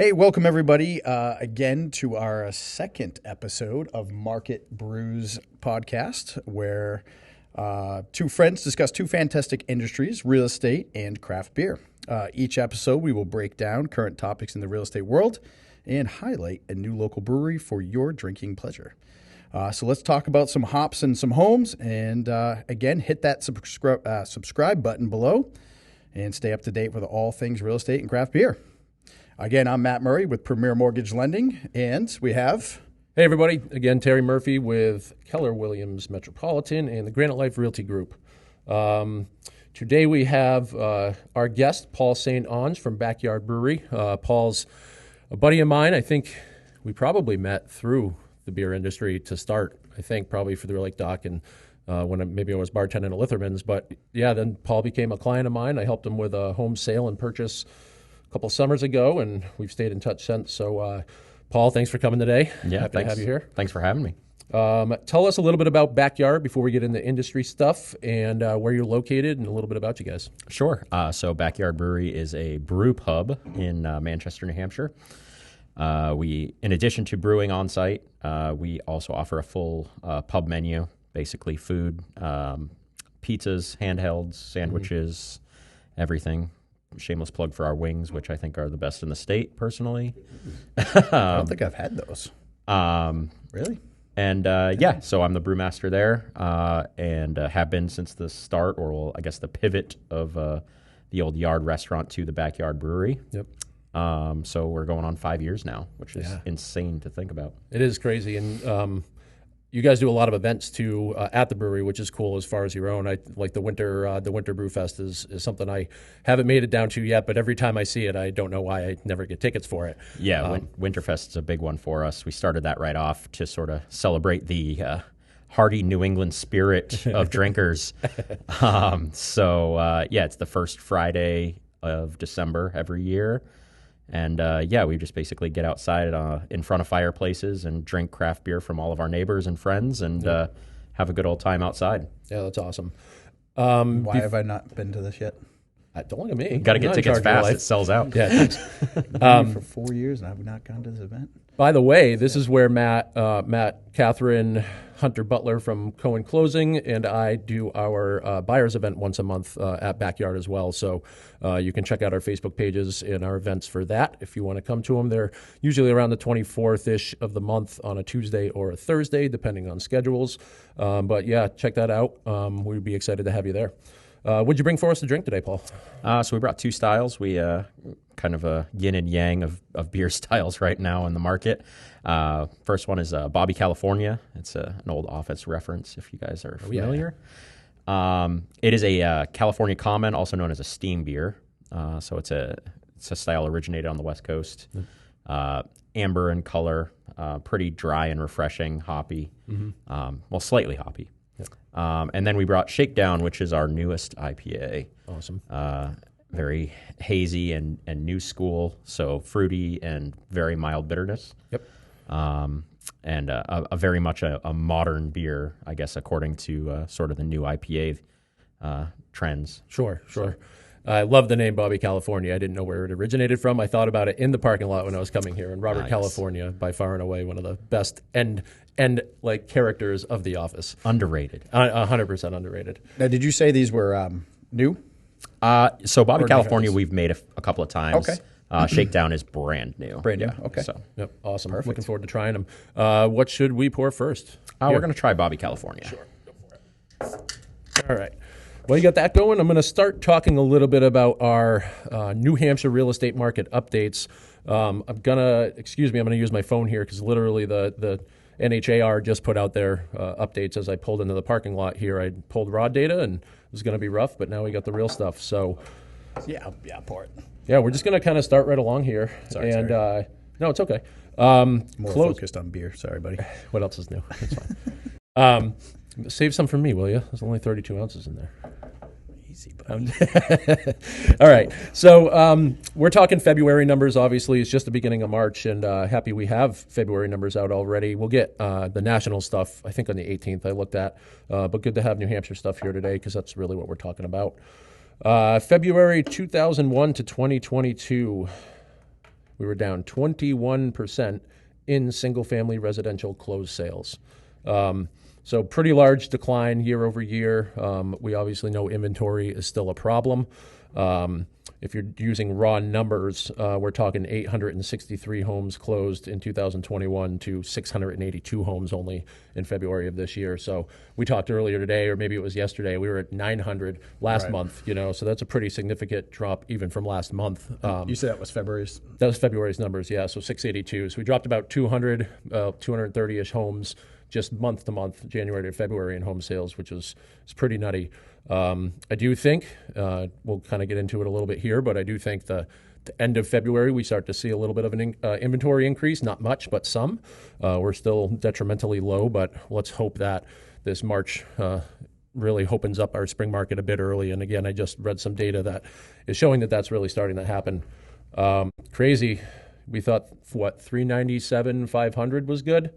Hey, welcome everybody again to our second episode of Market Brews podcast, where two friends discuss two fantastic industries, real estate and craft beer. Each episode, we will break down current topics in the real estate world and highlight a new local brewery for your drinking pleasure. So let's talk about some hops and some homes, and again, hit that subscribe button below and stay up to date with all things real estate and craft beer. Again, I'm Matt Murray with Premier Mortgage Lending, and we have... Hey, everybody. Again, T.murphy with Keller Williams Metropolitan and the Granite Life Realty Group. Today we have our guest, Paul St. Onge from Backyard Brewery. Paul's a buddy of mine. I think we probably met through the beer industry to start, I think, probably for the Lake Dock and when maybe I was bartending at Litherman's. But, yeah, then Paul became a client of mine. I helped him with a home sale and purchase couple summers ago, and we've stayed in touch since. So, Paul, thanks for coming today. Yeah, Happy to have you here. Thanks for having me. Tell us a little bit about Backyard before we get into industry stuff and where you're located and a little bit about you guys. Sure. So Backyard Brewery is a brew pub in Manchester, New Hampshire. We, in addition to brewing on site, we also offer a full pub menu, basically food, pizzas, handhelds, sandwiches, everything. Shameless plug for our wings, which I think are the best in the state, personally. I don't think I've had those. Really? And so I'm the brewmaster there, and have been since the start, or I guess the pivot of the old Yard restaurant to the Backyard Brewery. Yep. So we're going on 5 years now, which is insane to think about. It is crazy, and you guys do a lot of events too at the brewery, which is cool as far as your own. I like the winter brew fest is something I haven't made it down to yet, but every time I see it, I don't know why I never get tickets for it. Yeah, Winterfest is a big one for us. We started that right off to sort of celebrate the hearty New England spirit of drinkers. It's the first Friday of December every year. And, we just basically get outside in front of fireplaces and drink craft beer from all of our neighbors and friends and have a good old time outside. Yeah, that's awesome. Why have I not been to this yet? Don't look at me. Got to get tickets fast. It sells out. Yeah, thanks. For 4 years and I've not gone to this event. By the way, this is where Matt, Catherine, Hunter Butler from Cohen Closing, and I do our buyers event once a month at Backyard as well. So you can check out our Facebook pages and our events for that if you want to come to them. They're usually around the 24th-ish of the month on a Tuesday or a Thursday, depending on schedules. But yeah, check that out. We'd be excited to have you there. What'd you bring for us to drink today, Paul? So we brought two styles. We kind of a yin and yang of beer styles right now in the market. First one is Bobby California. It's an old Office reference if you guys are familiar. It is a California Common, also known as a steam beer. So it's a style originated on the West Coast. Amber in color, pretty dry and refreshing, hoppy. Slightly hoppy. And then we brought Shakedown, which is our newest IPA. Awesome. Very hazy and new school, so fruity and very mild bitterness. Yep. And a very much a modern beer, I guess, according to sort of the new IPA trends. Sure. I love the name Bobby California. I didn't know where it originated from. I thought about it in the parking lot when I was coming here. And Robert California, by far and away, one of the best end like characters of The Office. Underrated. 100% underrated. Now, did you say these were new? So Bobby California, we've made a couple of times. Okay. Shakedown is brand new. Brand new. Okay. So, yep. Awesome. Perfect. Looking forward to trying them. What should we pour first? we're going to try Bobby California. Sure. Go for it. All right. Well, you got that going. I'm going to start talking a little bit about our New Hampshire real estate market updates. I'm going to use my phone here because literally the NHAR just put out their updates as I pulled into the parking lot here. I pulled raw data and it was going to be rough, but now we got the real stuff. So, Yeah, pour it. Yeah, we're just going to kind of start right along here. Sorry. No, it's okay. More focused on beer. Sorry, buddy. What else is new? It's fine. Save some for me, will you? There's only 32 ounces in there. Easy, buddy. All right. So we're talking February numbers, obviously. It's just the beginning of March, and happy we have February numbers out already. We'll get the national stuff, I think, on the 18th I looked at. But good to have New Hampshire stuff here today because that's really what we're talking about. February 2001 to 2022. we were down 21% in single-family residential closed sales. So pretty large decline year over year. We obviously know inventory is still a problem. If you're using raw numbers, we're talking 863 homes closed in 2021 to 682 homes only in February of this year. So we talked earlier today, or maybe it was yesterday, we were at 900 last month, so that's a pretty significant drop even from last month. You said that was February's? That was February's numbers, yeah, so 682. So we dropped about 230-ish homes just month to month, January to February in home sales, which is pretty nutty. I do think, we'll kind of get into it a little bit here, but I do think the end of February, we start to see a little bit of an inventory increase, not much, but some. We're still detrimentally low, but let's hope that this March really opens up our spring market a bit early. And again, I just read some data that is showing that that's really starting to happen. Crazy. We thought, 397, 500 was good?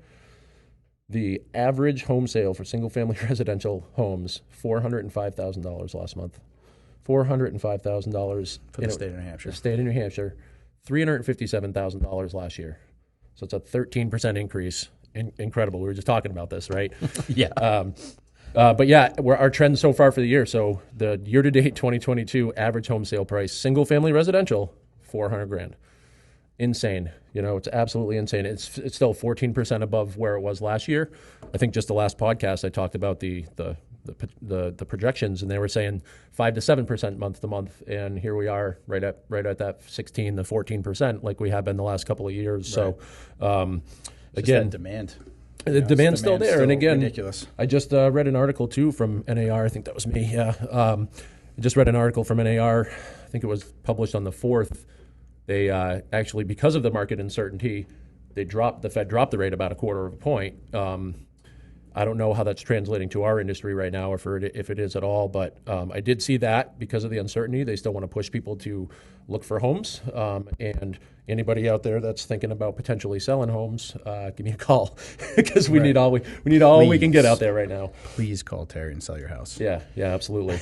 The average home sale for single-family residential homes, $405,000 last month. $405,000 for the state of New Hampshire. The state of New Hampshire, $357,000 last year. So it's a 13% increase. Incredible. We were just talking about this, right? Yeah. But yeah, our trend so far for the year. So the year-to-date 2022 average home sale price, single-family residential, $400,000. Insane. It's absolutely insane. It's still 14% above where it was last year. I think just the last podcast I talked about the projections, and they were saying 5 to 7% month to month, and here we are right at that 16 to 14% like we have been the last couple of years. Right. So again, demand. The demand's still there, and again, ridiculous. I just read an article too from NAR. I think that was me. Yeah, I just read an article from NAR. I think it was published on the 4th. They actually, because of the market uncertainty, the Fed dropped the rate about a quarter of a point. I don't know how that's translating to our industry right now, if it is at all, but I did see that because of the uncertainty, they still want to push people to look for homes. And anybody out there that's thinking about potentially selling homes, give me a call because we need all we can get out there right now. Please call Terry and sell your house. Yeah, absolutely.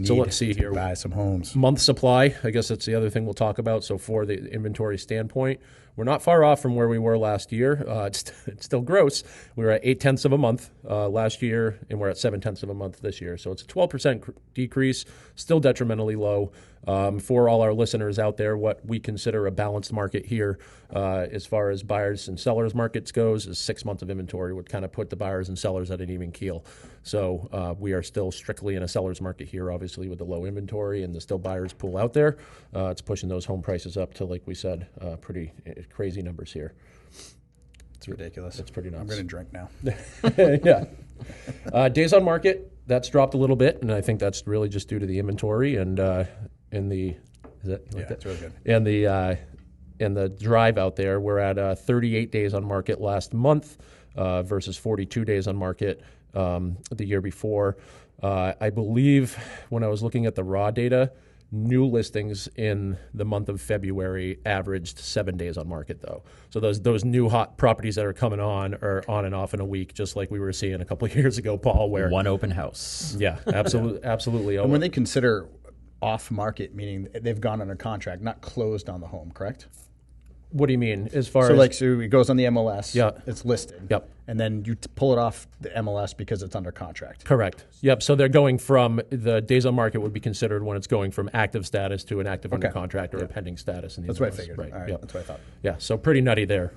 So let's see here. Buy some homes. Month supply, I guess that's the other thing we'll talk about. So for the inventory standpoint, we're not far off from where we were last year. It's still gross. We were at 0.8 of a month last year, and we're at 0.7 of a month this year. So it's a 12% decrease, still detrimentally low. For all our listeners out there, what we consider a balanced market here as far as buyers and sellers markets goes is 6 months of inventory would kind of put the buyers and sellers at an even keel. So we are still strictly in a seller's market here, obviously, with the low inventory and the still buyers pool out there. It's pushing those home prices up to, like we said, pretty crazy numbers here. It's ridiculous. It's pretty nuts. I'm going to drink now. Yeah. Days on market, that's dropped a little bit, and I think that's really just due to the inventory and it's really good. And the drive out there. We're at 38 days on market last month versus 42 days on market the year before. I believe when I was looking at the raw data, new listings in the month of February averaged 7 days on market, though. So those new hot properties that are coming on are on and off in a week, just like we were seeing a couple of years ago, Paul. Where one open house. Yeah, absolutely. And when they consider off market, meaning they've gone under contract, not closed on the home, correct? What do you mean? So it goes on the MLS. Yeah. It's listed. Yep. And then you pull it off the MLS because it's under contract. Correct. Yep. So they're going from the days on market would be considered when it's going from active status to an active under contract or a pending status. In the That's MLS. what I figured. Right. All right. Yep. That's what I thought. Yeah. So pretty nutty there.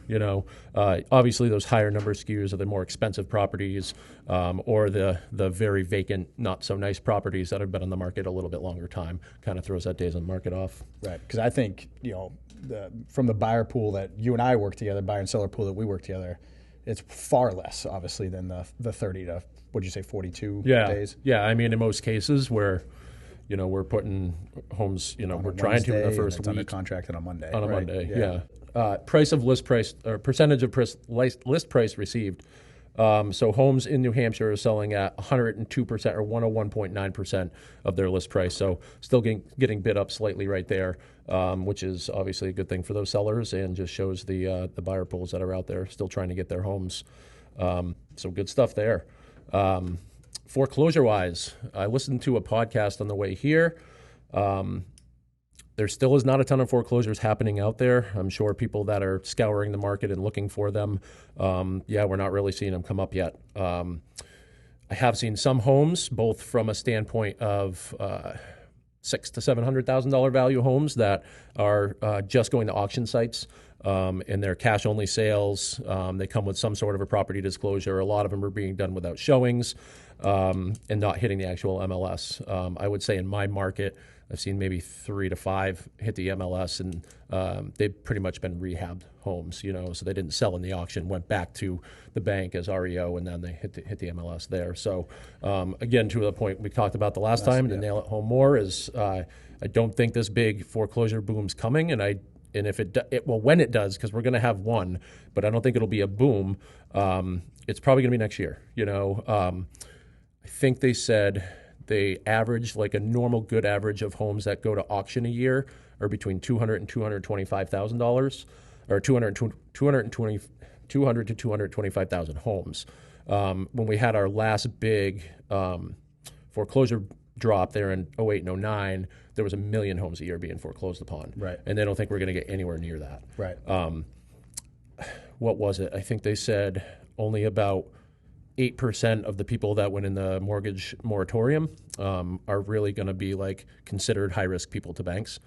Obviously those higher number skews are the more expensive properties, or the very vacant, not so nice properties that have been on the market a little bit longer time. Kind of throws that days on market off. Right. Because I think from the buyer pool that you and I work together, buyer and seller pool that we work together, it's far less, obviously, than the 30 to, what'd you say, 42 days? Yeah, I mean, in most cases where, we're putting homes, we're trying to in the first week. Under contract on a Monday. On a Monday, yeah. Price of list price, or percentage of list price received. So homes in New Hampshire are selling at 102% or 101.9% of their list price. So still getting bid up slightly right there, which is obviously a good thing for those sellers and just shows the buyer pools that are out there still trying to get their homes. So good stuff there. Foreclosure-wise, I listened to a podcast on the way here. There still is not a ton of foreclosures happening out there. I'm sure people that are scouring the market and looking for them, we're not really seeing them come up yet. I have seen some homes, both from a standpoint of $600,000 to $700,000 value homes that are just going to auction sites, and they're cash-only sales. They come with some sort of a property disclosure. A lot of them are being done without showings and not hitting the actual MLS. I would say in my market, I've seen maybe 3 to 5 hit the MLS, and they've pretty much been rehabbed homes, so they didn't sell in the auction, went back to the bank as REO, and then they hit the MLS there. So again, to the point we talked about the last time, to nail it home more, is I don't think this big foreclosure boom's coming, and if when it does, because we're going to have one, but I don't think it'll be a boom. It's probably going to be next year. I think they said they average, like a normal good average of homes that go to auction a year are between $200,000 and $225,000, or 200 to 225,000 homes. When we had our last big foreclosure drop there in 08 and 09, there was 1 million homes a year being foreclosed upon. Right. And they don't think we're going to get anywhere near that. Right. What was it? I think they said only about 8% of the people that went in the mortgage moratorium are really going to be considered high risk people to banks.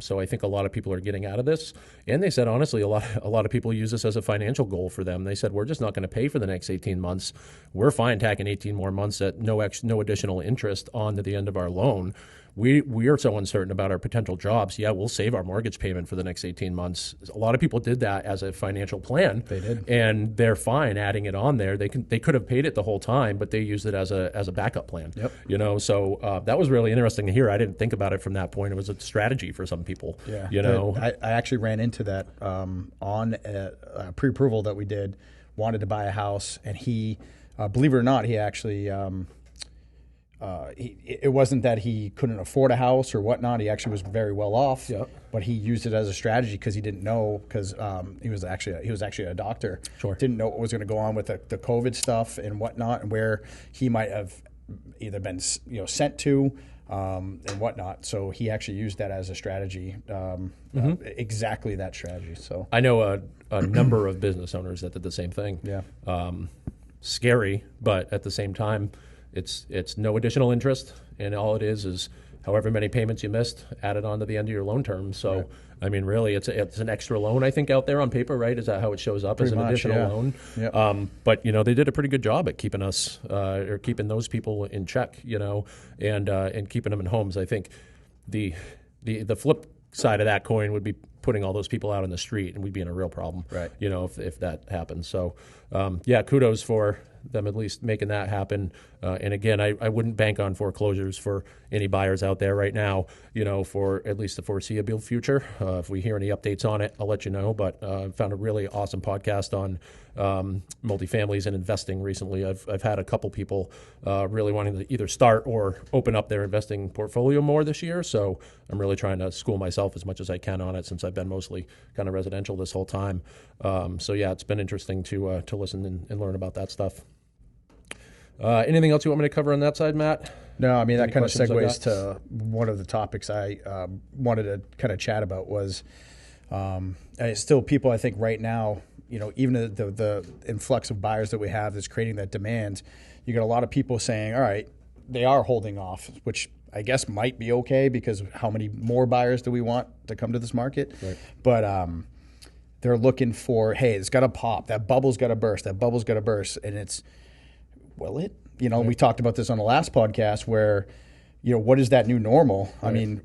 So I think a lot of people are getting out of this. And they said, honestly, a lot of people use this as a financial goal for them. They said, we're just not going to pay for the next 18 months. We're fine tacking 18 more months at no additional interest on to the end of our loan. We are so uncertain about our potential jobs. Yeah, we'll save our mortgage payment for the next 18 months. A lot of people did that as a financial plan. They did. And they're fine adding it on there. They could have paid it the whole time, but they used it as a backup plan. Yep. So that was really interesting to hear. I didn't think about it from that point. It was a strategy for some people. Yeah. I actually ran into that on a pre-approval that we did, wanted to buy a house, and he, believe it or not, he actually it wasn't that he couldn't afford a house or whatnot. He actually was very well off, but he used it as a strategy because he didn't know, because he was actually a doctor. Sure. Didn't know what was going to go on with the COVID stuff and whatnot, and where he might have either been sent to and whatnot. So he actually used that as a strategy, exactly that strategy. So I know a number of business owners that did the same thing. Yeah. Scary, but at the same time, it's no additional interest, and all it is however many payments you missed added on to the end of your loan term. So, right. I mean, really, it's an extra loan, I think, out there on paper, right? Is that how it shows up, as an additional loan? Yep. But they did a pretty good job at keeping us or keeping those people in check, and keeping them in homes. I think the flip side of that coin would be putting all those people out in the street, and we'd be in a real problem, right? If that happens. So, kudos for them at least making that happen. And again, I wouldn't bank on foreclosures for any buyers out there right now, for at least the foreseeable future. If we hear any updates on it, I'll let you know. But I found a really awesome podcast on multifamilies and investing recently. I've had a couple people really wanting to either start or open up their investing portfolio more this year. So I'm really trying to school myself as much as I can on it, since I've been mostly kind of residential this whole time. It's been interesting to listen and learn about that stuff. Anything else you want me to cover on that side, Matt? No, I mean, that kind of segues to one of the topics I wanted to kind of chat about was still people, I think, right now, even the influx of buyers that we have that's creating that demand, you got a lot of people saying, all right, they are holding off, which I guess might be okay, because how many more buyers do we want to come to this market? Right. But they're looking for, hey, it's got to pop. That bubble's got to burst. And it's, will it? Right. We talked about this on the last podcast where, what is that new normal? Right. I mean,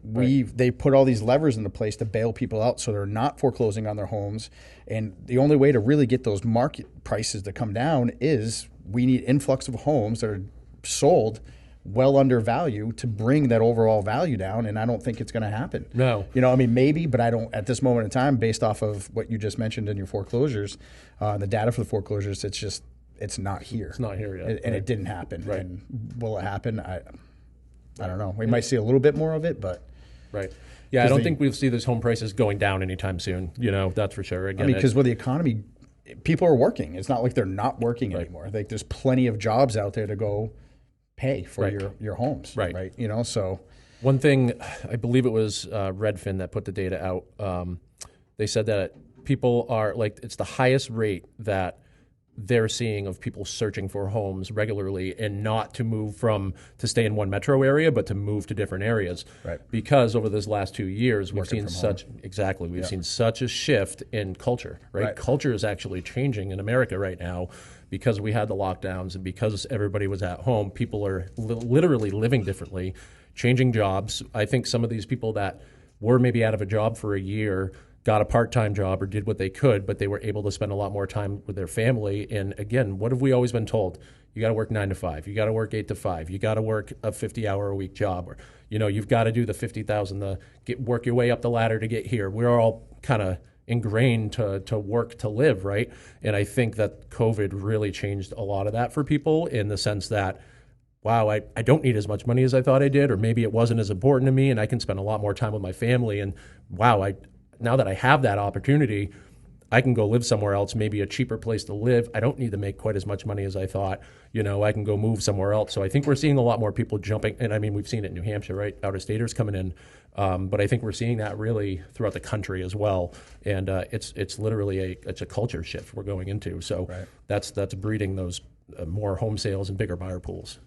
they put all these levers into place to bail people out so they're not foreclosing on their homes. And the only way to really get those market prices to come down is we need influx of homes that are sold well under value to bring that overall value down. And I don't think it's going to happen. No. Maybe, but I don't, at this moment in time, based off of what you just mentioned in your foreclosures, the data for the foreclosures, it's not here. It's not here yet. And it didn't happen. Right. And will it happen? I don't know. We might see a little bit more of it, but. Right. Yeah, I don't think we'll see those home prices going down anytime soon. That's for sure. Again, because with the economy, people are working. It's not like they're not working anymore. Like, there's plenty of jobs out there to go pay for your homes. Right. So One thing, I believe it was Redfin that put the data out. They said that people are like, it's the highest rate that they're seeing of people searching for homes regularly, and not to move to stay in one metro area, but to move to different areas. Right. Because over this last 2 years, we've Working seen from home. seen such a shift in culture, right? Culture is actually changing in America right now because we had the lockdowns and because everybody was at home. People are literally living differently, changing jobs. I think some of these people that were maybe out of a job for a year got a part-time job or did what they could, but they were able to spend a lot more time with their family. And again, what have we always been told? You got to work 9 to 5. You got to work 8 to 5. You got to work a 50-hour-a-week job, or you've got to do the 50,000 work your way up the ladder to get here. We're all kind of ingrained to work to live, right? And I think that COVID really changed a lot of that for people, in the sense that, wow, I don't need as much money as I thought I did, or maybe it wasn't as important to me, and I can spend a lot more time with my family. And wow, now that I have that opportunity, I can go live somewhere else, maybe a cheaper place to live. I don't need to make quite as much money as I thought. I can go move somewhere else. So I think we're seeing a lot more people jumping. And I mean, we've seen it in New Hampshire, right? Out-of-staters coming in. But I think we're seeing that really throughout the country as well. And it's literally a culture shift we're going into. So that's breeding those more home sales and bigger buyer pools,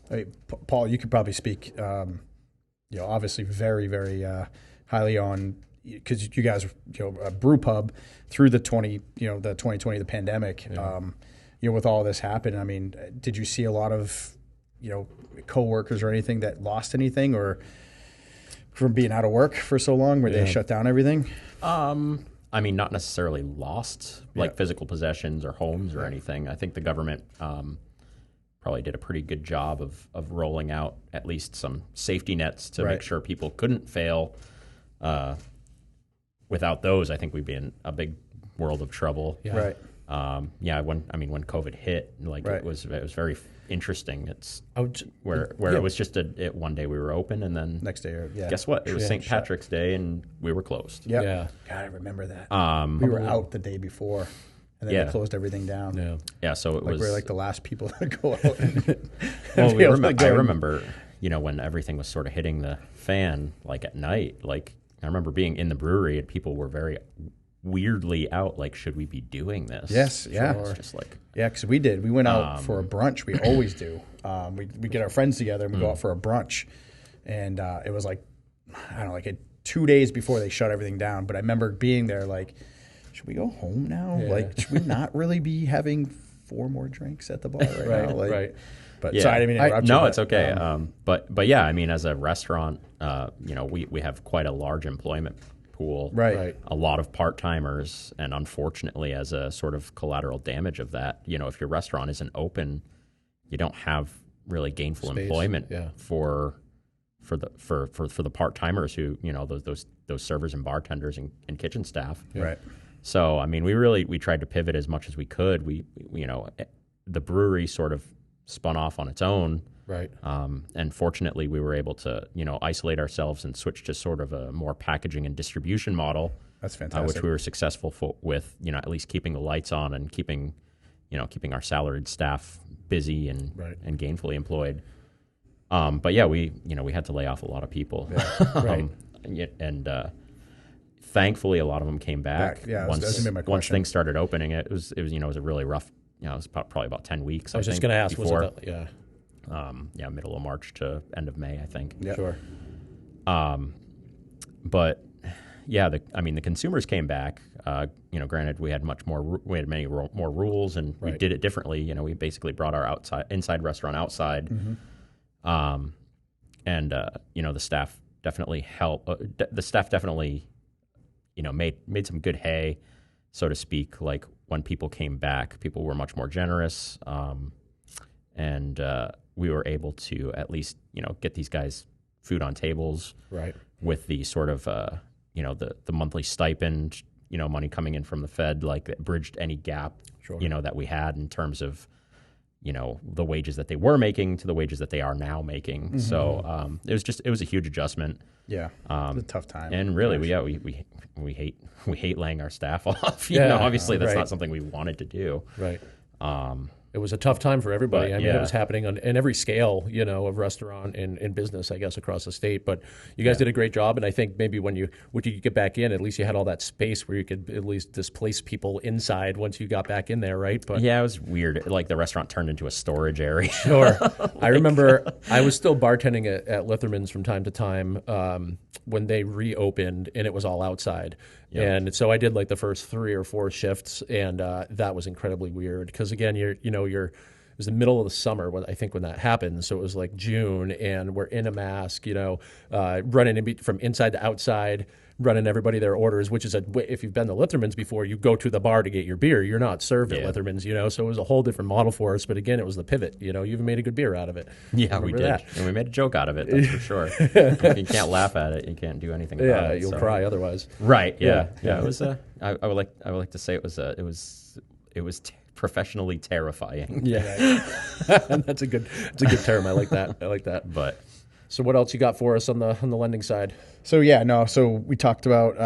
Hey, Paul, you could probably speak, obviously very, very highly on, because you guys, a brew pub through the 2020, the pandemic, with all this happened. I mean, did you see a lot of, coworkers or anything that lost anything, or from being out of work for so long where they shut down everything? I mean, not necessarily lost, like physical possessions or homes or anything. I think the government probably did a pretty good job of rolling out at least some safety nets to make sure people couldn't fail. Without those, I think we'd be in a big world of trouble. Yeah. Right. When COVID hit, it was very interesting. It's where it was just one day we were open, and then next day, guess what? It was St. Patrick's Day, and we were closed. Yep. Yeah, God, I remember that. We were out the day before, and then they closed everything down. Yeah. So it was we were like the last people to go out. I remember, when everything was sort of hitting the fan, like at night, I remember being in the brewery and people were very weirdly out, like, should we be doing this? Yes, yeah. It's just like... Yeah, because we did. We went out for a brunch. We always do. We get our friends together and we go out for a brunch. And it was like 2 days before they shut everything down. But I remember being there like, should we go home now? Yeah. Like, should we not really be having 4 more drinks at the bar right now? Right. But sorry, I didn't mean to interrupt you. No, it's okay. But yeah, I mean, as a restaurant, we have quite a large employment pool. Right. A lot of part-timers, and unfortunately, as a sort of collateral damage of that, if your restaurant isn't open, you don't have really gainful employment for the part-timers who, those servers and bartenders and kitchen staff. Right. So, I mean, we tried to pivot as much as we could. We the brewery sort of spun off on its own. Right. And fortunately, we were able to, isolate ourselves and switch to sort of a more packaging and distribution model. That's fantastic. Which we were successful with, at least keeping the lights on and keeping our salaried staff busy and gainfully employed. But yeah, we had to lay off a lot of people. Yeah. And thankfully, a lot of them came back. Once things started opening. It was a really rough. It was probably about 10 weeks. I was just going to ask. Before. Was it middle of March to end of May, I think. Yeah. Sure. But yeah, the consumers came back. Granted, we had many more rules, and we did it differently. We basically brought our inside restaurant outside. Mm-hmm. The staff definitely helped. The staff definitely, made some good hay, so to speak. Like, when people came back, people were much more generous, and we were able to at least, get these guys food on tables, with the sort of, the monthly stipend, money coming in from the Fed, like, that bridged any gap, that we had in terms of, the wages that they were making to the wages that they are now making. Mm-hmm. So it was a huge adjustment. Yeah, it was a tough time. And really, we hate laying our staff off. Obviously, that's not something we wanted to do. Right. it was a tough time for everybody. But, I mean, it was happening on in every scale, of restaurant and business, I guess, across the state. But you guys did a great job, and I think maybe when you get back in, at least you had all that space where you could at least displace people inside once you got back in there, right? But yeah, it was weird. Like the restaurant turned into a storage area. Sure. I remember I was still bartending at Litherman's from time to time when they reopened, and it was all outside. Yep. And so I did like the first 3 or 4 shifts, and that was incredibly weird because again, it was the middle of the summer when that happened. So it was like June, and we're in a mask, running from inside to outside, running everybody their orders, which is if you've been to Litherman's before, you go to the bar to get your beer. You're not served at Litherman's, so it was a whole different model for us. But again, it was the pivot. You even made a good beer out of it. Yeah, we did. That. And we made a joke out of it, that's for sure. If you can't laugh at it, you can't do anything about it. Yeah, you'll cry otherwise. Right, yeah. It was I would like to say it was professionally terrifying. Yeah. That's a good term. I like that. But so what else you got for us on the lending side? So so we talked about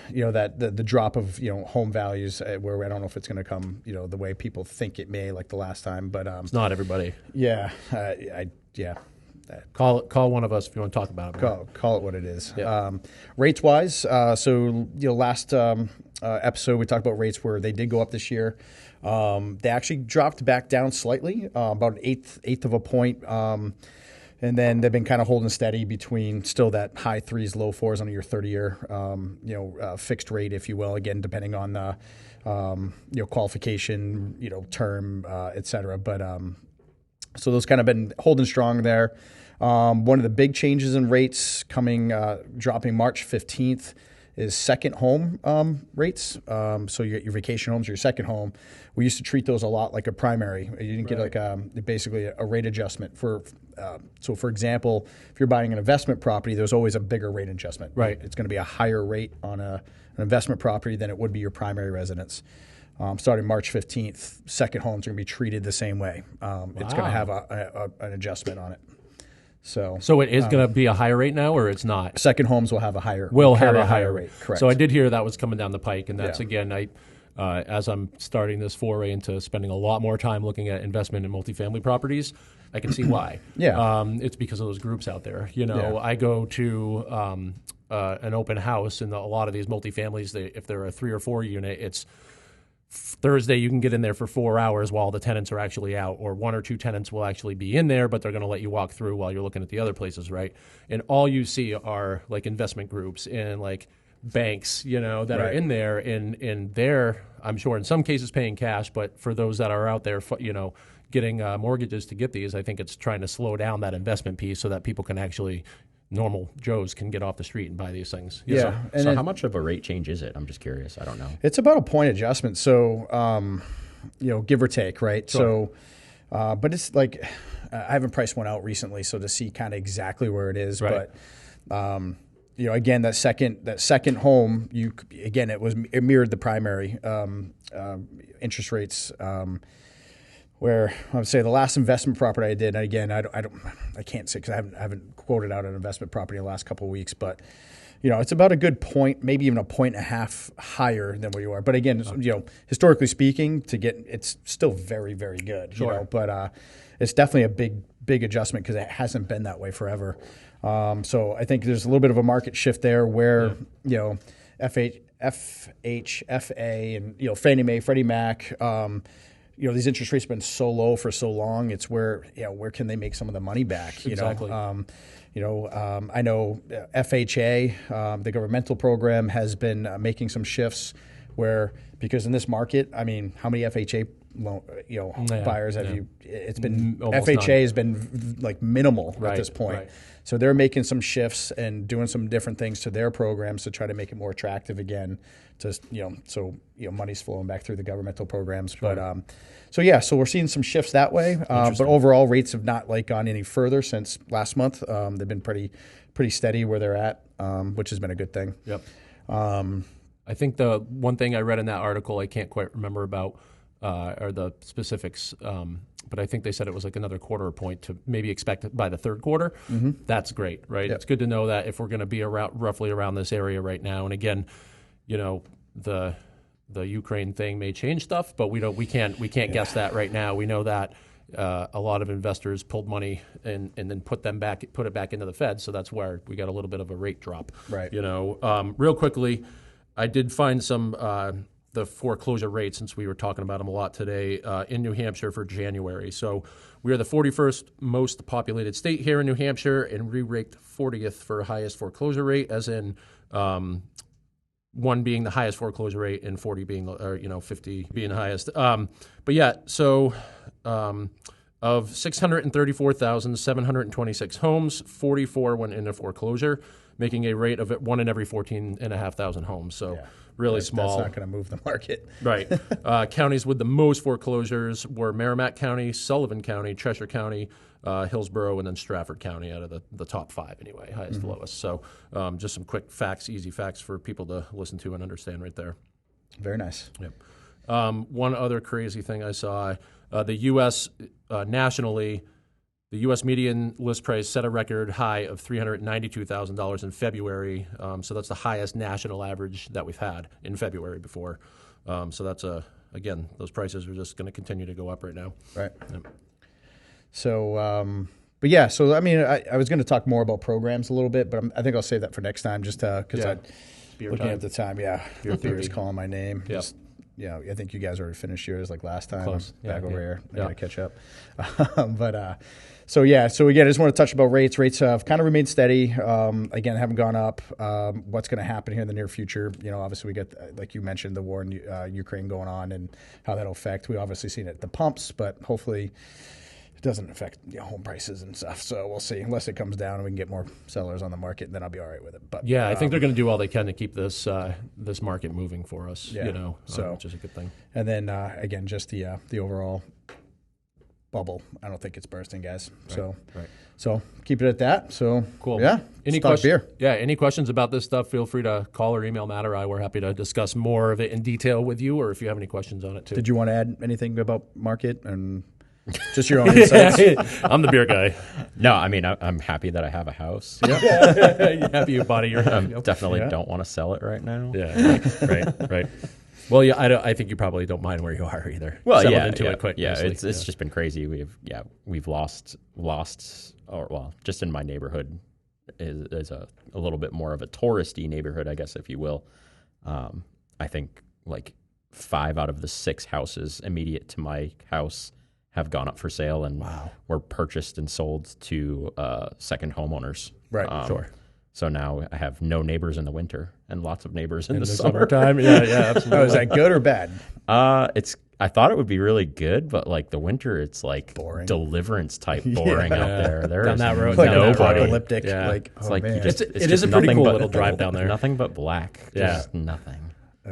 that the drop of home values where I don't know if it's going to come the way people think it may, like the last time, but it's not everybody. Yeah, Call one of us if you want to talk about it. Call it what it is. Yeah. Rates wise, last episode we talked about rates where they did go up this year. They actually dropped back down slightly, about an eighth of a point. And then they've been kind of holding steady between still that high 3s, low 4s on your 30-year, fixed rate, if you will. Again, depending on the, qualification, term, et cetera. But so those kind of been holding strong there. One of the big changes in rates dropping March 15th is second home rates. So your vacation homes, your second home, we used to treat those a lot like a primary. You didn't get basically a rate adjustment for. So for example, if you're buying an investment property, there's always a bigger rate adjustment. Right. It's going to be a higher rate on an investment property than it would be your primary residence. Starting March 15th, second homes are going to be treated the same way. It's going to have an adjustment on it. So it is going to be a higher rate now, or it's not? Second homes will have a higher rate. Correct. So I did hear that was coming down the pike, and that's again, as I'm starting this foray into spending a lot more time looking at investment in multifamily properties, I can see why. It's because of those groups out there. I go to an open house in a lot of these multifamilies. If they're a 3 or 4 unit, it's Thursday you can get in there for 4 hours while the tenants are actually out, or 1 or 2 tenants will actually be in there, but they're going to let you walk through while you're looking at the other places, right? And all you see are like investment groups and like banks, that are in there, and they're, I'm sure in some cases paying cash, but for those that are out there, getting mortgages to get these, I think it's trying to slow down that investment piece so that people can actually, normal Joes can get off the street and buy these things. Yeah. So how much of a rate change is it? I'm just curious. I don't know. It's about a point adjustment. So, give or take, right? Sure. So, but it's like, I haven't priced one out recently, so to see kind of exactly where it is. Right. But, again, that second home, it mirrored the primary interest rates. Where I would say the last investment property I did, and again, I can't say because I haven't quoted out an investment property in the last couple of weeks, but it's about a good point, maybe even a 1.5 higher than where you are. But again, historically speaking, it's still very, very good. Sure. But it's definitely a big adjustment because it hasn't been that way forever. So I think there's a little bit of a market shift there where FHFA and Fannie Mae, Freddie Mac. These interest rates have been so low for so long. It's where can they make some of the money back? Exactly. I know FHA, the governmental program, has been making some shifts because in this market, I mean, how many FHA buyers have you? It's been almost FHA none. has been like minimal at this point. Right. So they're making some shifts and doing some different things to their programs to try to make it more attractive again. So money's flowing back through the governmental programs. Sure. But so we're seeing some shifts that way. But overall, rates have not gone any further since last month. They've been pretty steady where they're at, which has been a good thing. Yep. I think the one thing I read in that article I can't quite remember about are the specifics. But I think they said it was like another quarter point to maybe expect it by the third quarter. Mm-hmm. That's great, right? Yep. It's good to know that if we're going to be roughly around this area right now. And again, the the Ukraine thing may change stuff, but we can't guess that right now. We know that a lot of investors pulled money and then put it back into the Fed, so that's where we got a little bit of a rate drop. Right. Real quickly, I did find some the foreclosure rate, since we were talking about them a lot today, in New Hampshire for January. So we are the 41st most populated state here in New Hampshire, and we ranked 40th for highest foreclosure rate, as in 1 being the highest foreclosure rate and 40 being, 50 being the highest. Of 634,726 homes, 44 went into foreclosure, making a rate of 1 in every 14,500 homes. So really small. That's not going to move the market. Right. Counties with the most foreclosures were Merrimack County, Sullivan County, Cheshire County, Hillsborough, and then Stratford County out of the top 5 anyway, highest to lowest. So just some quick facts, easy facts for people to listen to and understand right there. Very nice. Yep. One other crazy thing I saw, the U.S. Nationally, the U.S. median list price set a record high of $392,000 in February. So that's the highest national average that we've had in February before. So that's again, those prices are just going to continue to go up right now. Right. Yep. So, so I mean, I was going to talk more about programs a little bit, but I think I'll save that for next time, just because looking at the time, beer's calling my name. Yep. Just, I think you guys already finished yours like last time. Close. Back over here. I got to catch up. So again, I just want to touch about rates. Rates have kind of remained steady. Again, haven't gone up. What's going to happen here in the near future? Obviously we get, like you mentioned, the war in Ukraine going on and how that'll affect. We obviously seen it at the pumps, but hopefully it doesn't affect home prices and stuff. So we'll see. Unless it comes down and we can get more sellers on the market, and then I'll be all right with it. But I think they're going to do all they can to keep this this market moving for us. Which is a good thing. And then again, just the overall bubble. I don't think it's bursting, guys. Right. So keep it at that. So cool. Yeah. Any questions? Yeah. Any questions about this stuff? Feel free to call or email Matt or I. We're happy to discuss more of it in detail with you, or if you have any questions on it too. Did you want to add anything about market and just your own insights? I'm the beer guy. No, I mean, I'm happy that I have a house. You happy you bought it? You're definitely don't want to sell it right now. Yeah. Right. Well, I think you probably don't mind where you are either. Well, it quick. Yeah, it's just been crazy. We've lost, just in my neighborhood is a little bit more of a touristy neighborhood, I guess, if you will. I think like 5 out of the 6 houses immediate to my house have gone up for sale and were purchased and sold to second homeowners. Right. Sure. So now I have no neighbors in the winter and lots of neighbors in the summertime. Yeah, absolutely. Is that good or bad? I thought it would be really good, but like the winter, it's like boring. Deliverance type boring out there. There down is that road, like nobody. Apocalyptic. Yeah. It's like man. It is a pretty cool little drive down there. Nothing but black. Just nothing.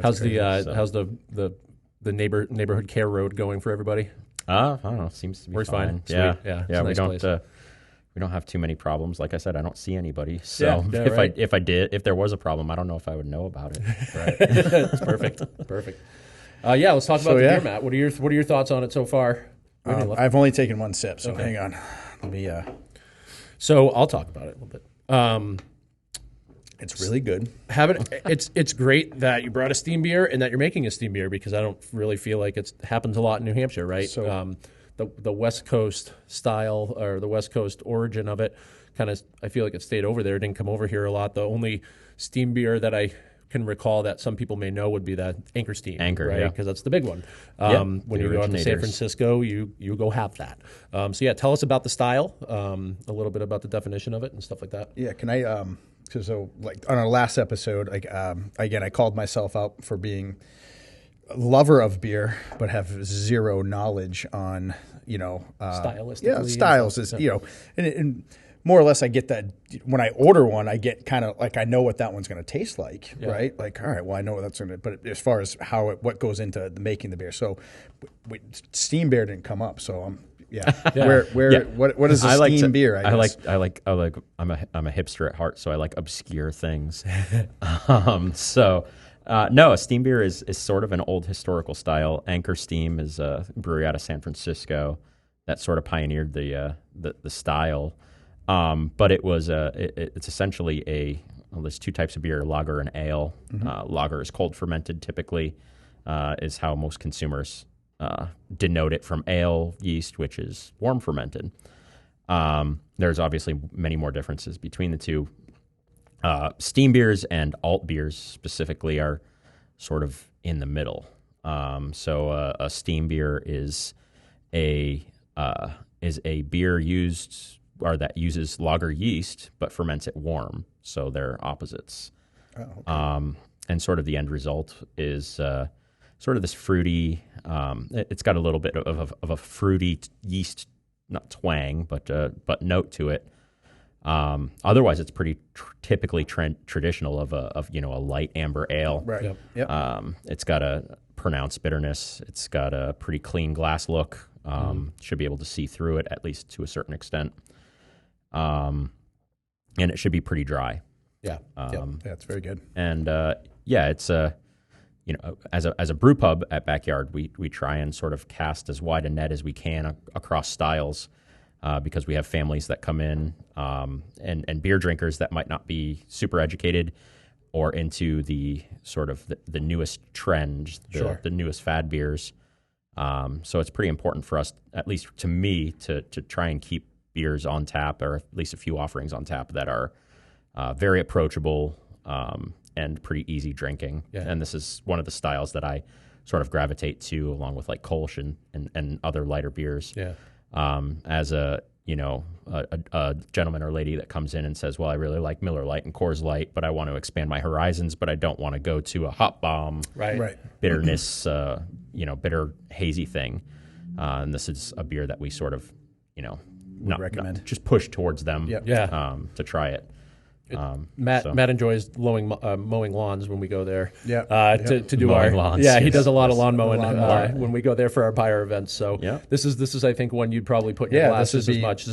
How's the neighborhood care road going for everybody? I don't know. It seems to be Works fine. Yeah. We don't have too many problems. Like I said, I don't see anybody. So right. if there was a problem, I don't know if I would know about it. Right. That's perfect. Let's talk about the beer, Matt. What are your thoughts on it so far? I've only taken one sip, so hang on. Let me. So I'll talk about it a little bit. It's really good. It's great that you brought a steam beer and that you're making a steam beer, because I don't really feel like it happens a lot in New Hampshire, right? So, the West Coast style, or the West Coast origin of it, kind of, I feel like it stayed over there. It didn't come over here a lot. The only steam beer that I can recall that some people may know would be that Anchor Steam. Right? Because that's the big one. When you go out to San Francisco, you go have that. Tell us about the style, a little bit about the definition of it and stuff like that. Yeah, can I? So like on our last episode, again, I called myself out for being a lover of beer, but have zero knowledge on, stylistically. Yeah, styles is, and more or less I get that when I order one, I get kind of like, I know what that one's going to taste like, right? Like, all right, well, I know what that's going to, but as far as what goes into making the beer. So steam beer didn't come up. So what is a steam beer? I'm a hipster at heart, so I like obscure things. A steam beer is sort of an old historical style. Anchor Steam is a brewery out of San Francisco that sort of pioneered the style. But it was it's essentially there's 2 types of beer, lager and ale. Lager is cold fermented typically. is how most consumers denote it from ale yeast, which is warm fermented. There's obviously many more differences between the two. Steam beers and alt beers specifically are sort of in the middle. So a steam beer is a beer used or that uses lager yeast but ferments it warm. So they're opposites. Oh, okay. And sort of the end result is sort of this fruity. It's got a little bit of a fruity yeast, not twang, but note to it. Otherwise, it's pretty typically traditional of a light amber ale. Right. Yep. Yep. It's got a pronounced bitterness. It's got a pretty clean glass look. Should be able to see through it at least to a certain extent. And it should be pretty dry. Yeah. That's very good. And it's as a brew pub at Backyard, we try and sort of cast as wide a net as we can across styles. Because we have families that come in and beer drinkers that might not be super educated or into the sort of the newest trend, the newest fad beers. So it's pretty important for us, at least to me, to try and keep beers on tap, or at least a few offerings on tap that are very approachable and pretty easy drinking. Yeah. And this is one of the styles that I sort of gravitate to, along with like Kolsch and other lighter beers. Yeah. As a gentleman or lady that comes in and says, well, I really like Miller Lite and Coors Light, but I want to expand my horizons, but I don't want to go to a hop bomb, bitterness, bitter hazy thing. And this is a beer that we sort of, recommend. Just push towards them to try it. Matt enjoys mowing lawns when we go there. To do mowing lawns. He does a lot of lawn mowing when we go there for our buyer events. So this is I think one you'd probably put in your glasses as much.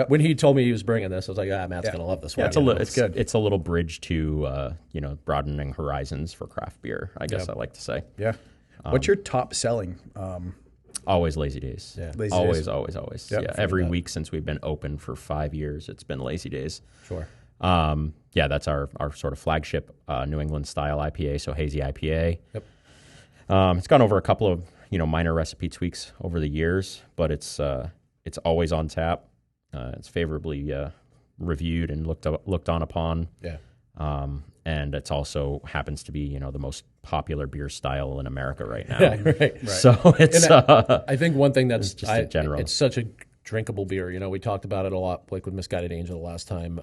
When he told me he was bringing this, I was like, Matt's gonna love this one. It's good. It's a little bridge to broadening horizons for craft beer, I guess I like to say. Yeah. What's your top selling? Always Lazy Days. Yeah. Always. Yep. Yeah. Every week since we've been open for 5 years, it's been Lazy Days. Sure. That's our sort of flagship New England style IPA, so hazy IPA. Yep. It's gone over a couple of minor recipe tweaks over the years, but it's always on tap. It's favorably reviewed and looked on upon. Yeah. And it's also happens to be the most popular beer style in America right now. Yeah, right. So it's I think one thing that's just general. It's such a drinkable beer. We talked about it a lot, like with Misguided Angel last time.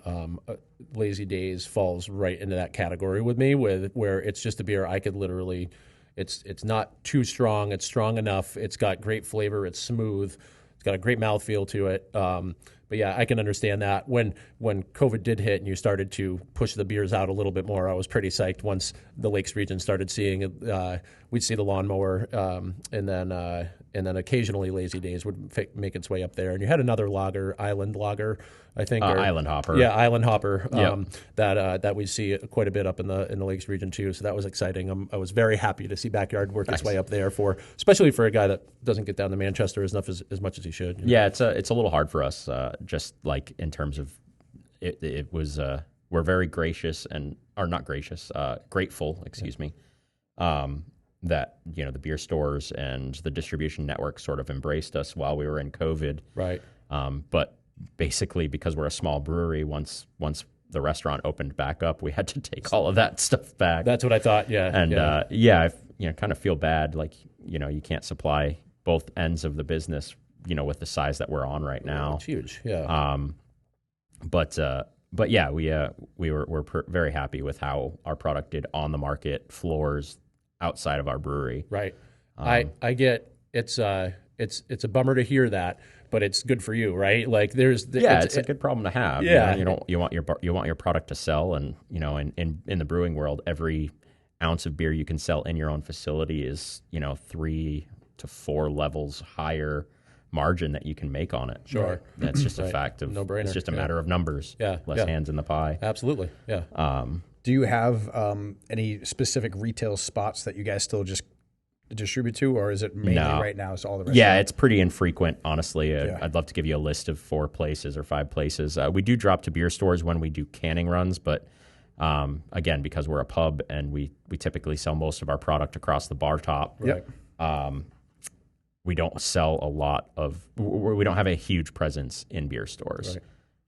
Lazy Days falls right into that category with me, where it's just a beer I could literally. It's not too strong. It's strong enough. It's got great flavor. It's smooth. It's got a great mouthfeel to it. But yeah, I can understand that. When COVID did hit and you started to push the beers out a little bit more, I was pretty psyched once the Lakes region started seeing it. We'd see the lawnmower, and then occasionally Lazy Days would make its way up there. And you had another lager, Island Lager, I think. Island Hopper. Yeah, Island Hopper, that we see quite a bit up in the Lakes region too. So that was exciting. I was very happy to see Backyard work its way up there, especially for a guy that doesn't get down to Manchester as much as he should. Yeah, it's a little hard for us, just like in terms of it was. We're very gracious grateful. Excuse me. That the beer stores and the distribution network sort of embraced us while we were in COVID. Right. But basically, because we're a small brewery, once the restaurant opened back up, we had to take all of that stuff back. That's what I thought. Yeah. And I kind of feel bad, like you can't supply both ends of the business, with the size that we're on right now. It's huge. Yeah. But yeah, we're very happy with how our product did on the market floors outside of our brewery. Right. I get it's a bummer to hear that, but it's good for you, right? Like it's a good problem to have. Yeah. You want your product to sell, and in the brewing world, every ounce of beer you can sell in your own facility is 3 to 4 levels higher margin that you can make on it. Sure. That's just a fact of no-brainer. It's just a matter of numbers. Yeah. Less hands in the pie. Absolutely. Yeah. Do you have any specific retail spots that you guys still just distribute to, or is it mainly right now? It's all the rest. Yeah, it's pretty infrequent, honestly. I'd love to give you a list of 4 places or 5 places. We do drop to beer stores when we do canning runs, but Again, because we're a pub and we typically sell most of our product across the bar top. Yep. We don't sell a lot of. We don't have a huge presence in beer stores.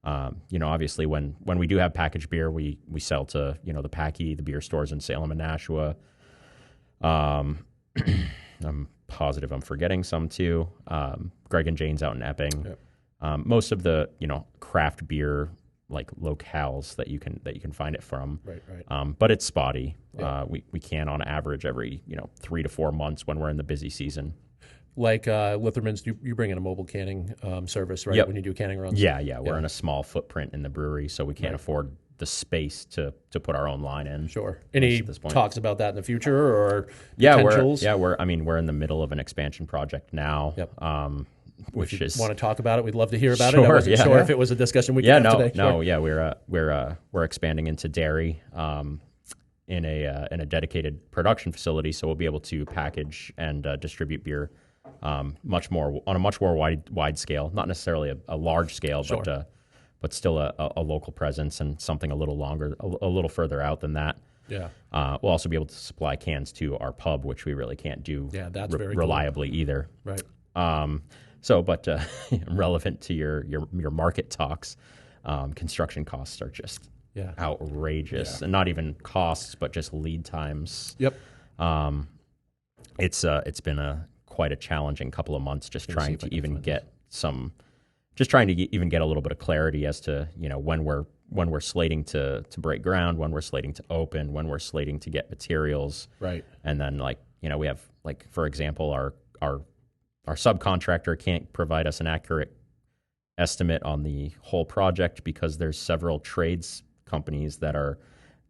Right. Obviously, when we do have packaged beer, we sell to the Packy, the beer stores in Salem and Nashua. I'm positive I'm forgetting some too. Greg and Jane's out in Epping. Yep. Most of the craft beer like locales that you can find it from. Right. But it's spotty. Yeah. We can on average every 3 to 4 months when we're in the busy season. Like Litherman's, you bring in a mobile canning service, right? Yep. When you do canning runs. Yeah. We're in a small footprint in the brewery, so we can't afford the space to put our own line in. Sure. Any talks about that in the future or potentials? Yeah, we're in the middle of an expansion project now. Yep. Which is want to talk about it? We'd love to hear about sure, it. I wasn't yeah. sure if it was a discussion we could have today. No, yeah, we're expanding into Derry in a dedicated production facility, so we'll be able to package and distribute beer on a much more wide scale, not necessarily a large scale, Sure. but still a local presence and something a little longer, a little further out than that. Yeah. We'll also be able to supply cans to our pub, which we really can't do that's very reliably either. Right. But relevant to your market talks, construction costs are just outrageous, and not even costs, but just lead times. Yep. It's been quite a challenging couple of months just trying to even get a little bit of clarity as to when we're slating to break ground, when we're slating to open, when we're slating to get materials, right? And then we have for example our subcontractor can't provide us an accurate estimate on the whole project because there's several trades companies that are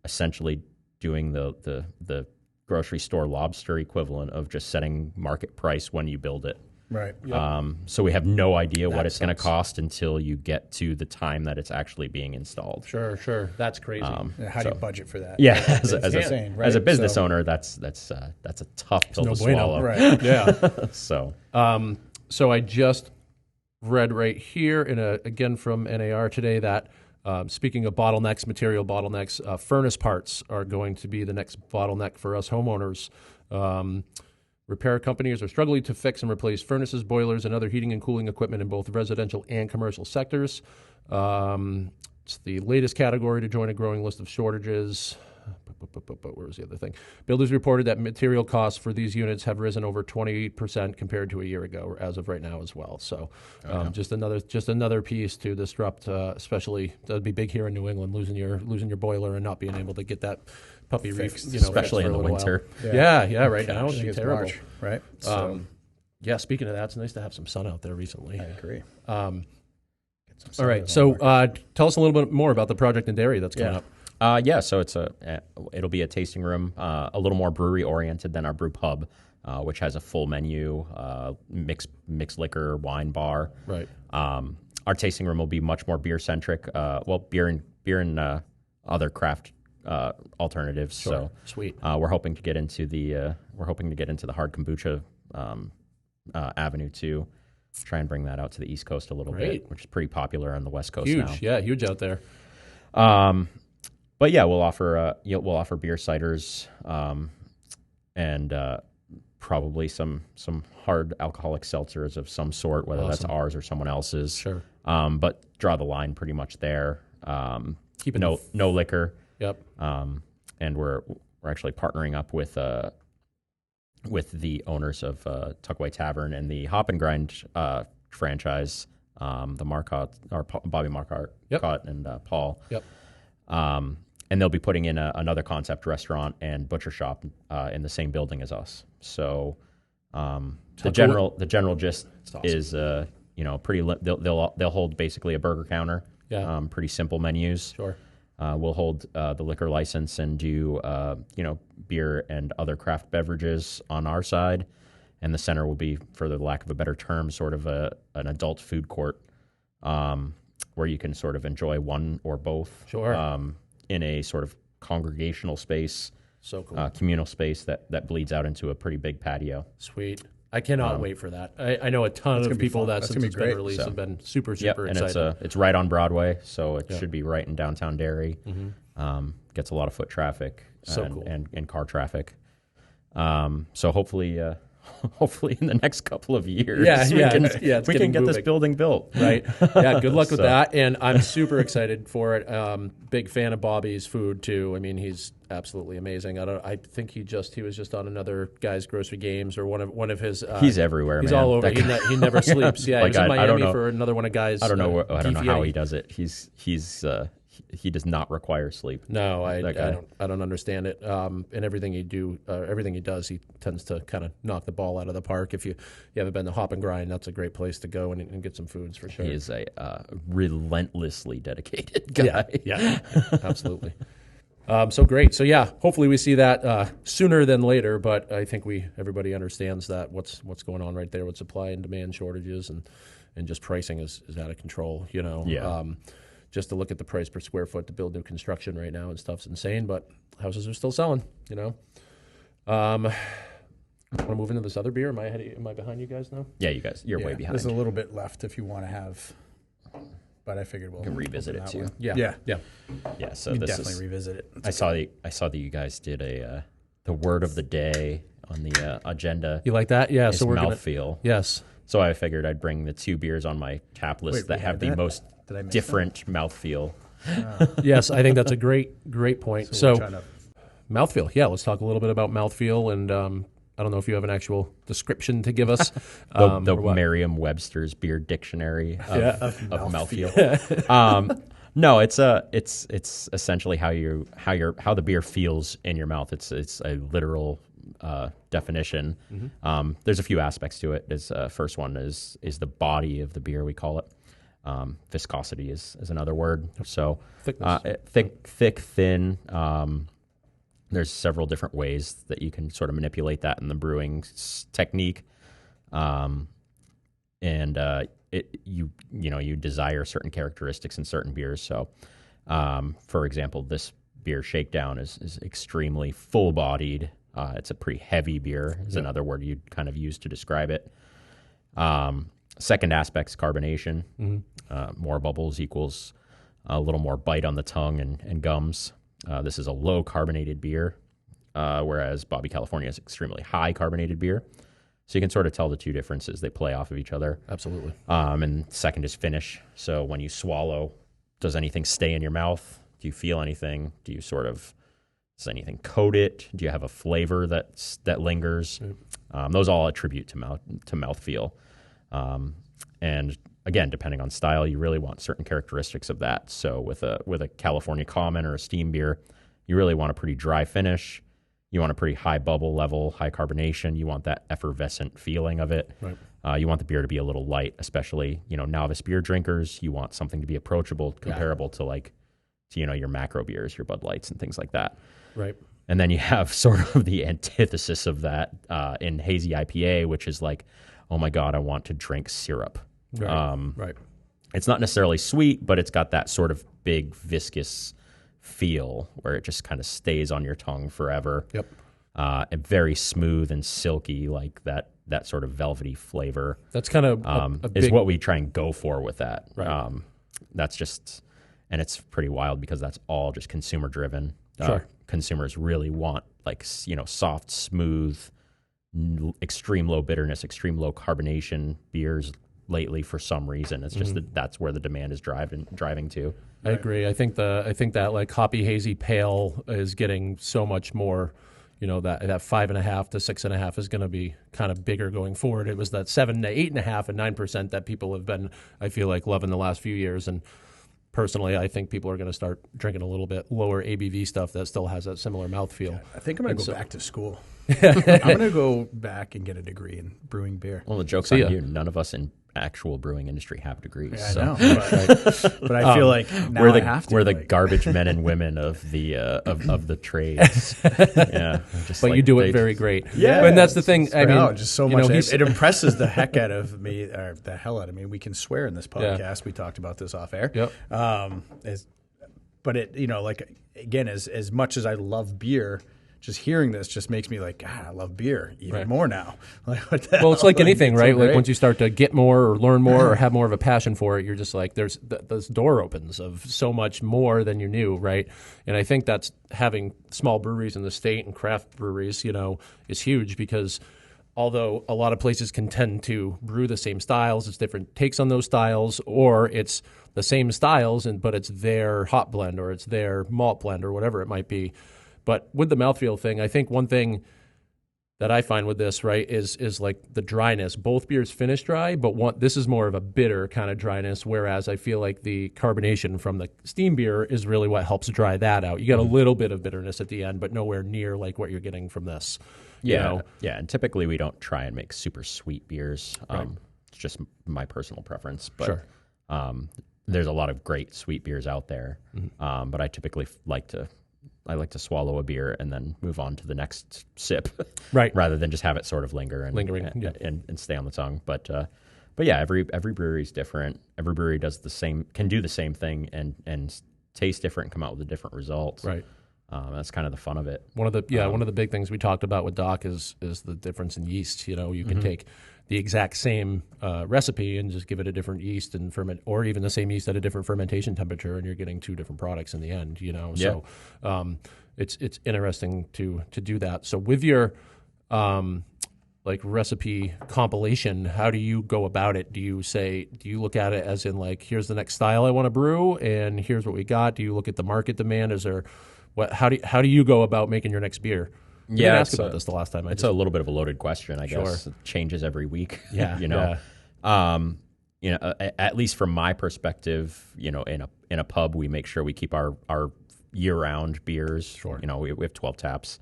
essentially doing the grocery store lobster equivalent of just setting market price when you build it. Right. Yep. So we have no idea what it's going to cost until you get to the time that it's actually being installed. Sure. That's crazy. How do you budget for that? Yeah, As a business owner, that's a tough pill to swallow. Right. Yeah. So I just read right here again from NAR today that speaking of bottlenecks, material bottlenecks, furnace parts are going to be the next bottleneck for us homeowners. Repair companies are struggling to fix and replace furnaces, boilers, and other heating and cooling equipment in both residential and commercial sectors. It's the latest category to join a growing list of shortages. Where was the other thing? Builders reported that material costs for these units have risen over 20% compared to a year ago, as of right now as well. So, just another piece to disrupt, especially that'd be big here in New England, losing your boiler and not being able to get that puppy fixed, especially in the winter. Yeah. Right now it's terrible. March, right? So, speaking of that, it's nice to have some sun out there recently. I agree. All right, so tell us a little bit more about the project in Derry that's coming up. So it'll be a tasting room, a little more brewery oriented than our brew pub, which has a full menu, mixed liquor, wine bar. Right. Our tasting room will be much more beer centric. Beer and other craft alternatives. Sure. So sweet. We're hoping to get into the hard kombucha avenue too. Try and bring that out to the East Coast a little bit, which is pretty popular on the West Coast now. Huge out there. But yeah, we'll offer beer ciders, and probably some hard alcoholic seltzers of some sort, whether that's ours or someone else's. Sure. But draw the line pretty much there. Keep it no liquor. Yep. And we're actually partnering up with the owners of Tuckaway Tavern and the Hop and Grind franchise, the Marcotte or Bobby Marcotte and Paul. Yep. And they'll be putting in another concept restaurant and butcher shop in the same building as us. So the general gist is pretty. They'll hold basically a burger counter. Yeah. Pretty simple menus. Sure. We'll hold the liquor license and do beer and other craft beverages on our side, and the center will be, for the lack of a better term, sort of an adult food court, where you can sort of enjoy one or both. Sure. In a sort of congregational space, so cool, communal space that bleeds out into a pretty big patio. Sweet. I cannot wait for that. I know a ton of people that since it's been released have been super excited. And it's right on Broadway, so it should be right in downtown Derry. Gets a lot of foot traffic and car traffic. So hopefully in the next couple of years, we can get this building built. Right. Yeah. Good luck with that. And I'm super excited for it. Big fan of Bobby's food too. I mean, he's absolutely amazing. I think he was just on another Guy's Grocery Games or one of his. He's everywhere. He's man. all over. He never sleeps. Yeah. Like, he was in Miami for another one of Guy's. I don't know how he does it. He does not require sleep. No, I don't understand it. And everything he does, he tends to kind of knock the ball out of the park. If you haven't been to Hop and Grind, that's a great place to go and get some foods for sure. He is a relentlessly dedicated guy. Yeah, absolutely. So great. So yeah, hopefully we see that sooner than later. But I think everybody understands that what's going on right there with supply and demand shortages and just pricing is out of control. Yeah. Just to look at the price per square foot to build new construction right now and stuff's insane, but houses are still selling, Want to move into this other beer? Am I behind you guys now? Yeah, you're way behind. There's a little bit left if you want to have, but I figured we'll revisit it too. One. Yeah. So this definitely revisit it. I saw that you guys did the word of the day on the agenda. You like that? Yeah. So we're mouthfeel. Yes. So I figured I'd bring the 2 beers on my tap list that have the most different mouthfeel. Yes, I think that's a great point. So mouthfeel. Yeah, let's talk a little bit about mouthfeel. And I don't know if you have an actual description to give us. The Merriam-Webster's Beer Dictionary of mouthfeel. No, it's essentially how the beer feels in your mouth. It's a literal definition. There's a few aspects to it. First one is the body of the beer, we call it. Viscosity is another word. So thick, thin. There's several different ways that you can sort of manipulate that in the brewing technique. You desire certain characteristics in certain beers. So, for example, this beer Shakedown is extremely full-bodied. It's a pretty heavy beer is another word you'd kind of use to describe it. Second aspect's carbonation. More bubbles equals a little more bite on the tongue and gums. This is a low carbonated beer, whereas Bobby California is extremely high carbonated beer. So you can sort of tell the two differences. They play off of each other. Absolutely. And second is finish. So when you swallow, does anything stay in your mouth? Do you feel anything? Does anything coat it? Do you have a flavor that lingers? Those all attribute to mouthfeel. And again, depending on style, you really want certain characteristics of that. So with a California Common or a steam beer, you really want a pretty dry finish. You want a pretty high bubble level, high carbonation. You want that effervescent feeling of it. Right. You want the beer to be a little light, especially novice beer drinkers. You want something to be approachable, comparable to your macro beers, your Bud Lights and things like that. Right. And then you have sort of the antithesis of that in hazy IPA, which is like, oh my God, I want to drink syrup. Right. It's not necessarily sweet, but it's got that sort of big viscous feel where it just kind of stays on your tongue forever. Yep. And very smooth and silky, like that sort of velvety flavor. That's kind of is what we try and go for with that. Right. That's just, and it's pretty wild because that's all just consumer driven. Sure. Consumers really want soft, smooth, extreme low bitterness, extreme low carbonation beers lately for some reason. It's just that's where the demand is driving to. I agree. I think that like hoppy hazy pale is getting so much more. That 5.5 to 6.5 is going to be kind of bigger going forward. It was that 7 to 8.5 and 9% that people have been, I feel like, loving the last few years. And personally, I think people are going to start drinking a little bit lower ABV stuff that still has that similar mouthfeel. Yeah, I think I'm going to go back to school. I'm going to go back and get a degree in brewing beer. Well, the joke's on you. None of us in actual brewing industry have degrees. Yeah, I know, but I feel like now we're the garbage men and women of the trades. Yeah, but you do it very great. Yeah, and that's the thing. I mean, just so much. It impresses the heck out of me, or the hell out of me. We can swear in this podcast. Yeah. We talked about this off air. Yep. But it, again, as much as I love beer, just hearing this just makes me like, God, I love beer even more now. Like, what the Well, it's like anything, right? so Like great. once you start to get more or learn more or have more of a passion for it, you're just like, there's this door opens of so much more than you knew, right? And I think that's having small breweries in the state and craft breweries, is huge because although a lot of places can tend to brew the same styles, it's different takes on those styles, or it's the same styles, but it's their hop blend or it's their malt blend or whatever it might be. But with the mouthfeel thing, I think one thing that I find with this, right, is like the dryness. Both beers finish dry, but this is more of a bitter kind of dryness, whereas I feel like the carbonation from the steam beer is really what helps dry that out. You get a little bit of bitterness at the end, but nowhere near like what you're getting from this. Yeah, and typically we don't try and make super sweet beers. Right. It's just my personal preference. But Sure. There's a lot of great sweet beers out there, but I typically like to swallow a beer and then move on to the next sip, Right. rather than just have it sort of lingering and stay on the tongue. But yeah, every brewery is different. Every brewery can do the same thing and taste different and come out with a different result. Right. That's kind of the fun of it. One of the big things we talked about with Doc is the difference in yeast. You can take the exact same recipe and just give it a different yeast and ferment, or even the same yeast at a different fermentation temperature, and you're getting two different products in the end. So it's interesting to do that. So with your like recipe compilation, how do you go about it? Do you look at it as in like, here's the next style I want to brew, and here's what we got? Do you look at the market demand? Is there how do you go about making your next beer? I didn't ask about this the last time. It's a little bit of a loaded question, I guess. It changes every week. Yeah, At least from my perspective, in a pub, we make sure we keep our year-round beers. Sure. We have 12 taps,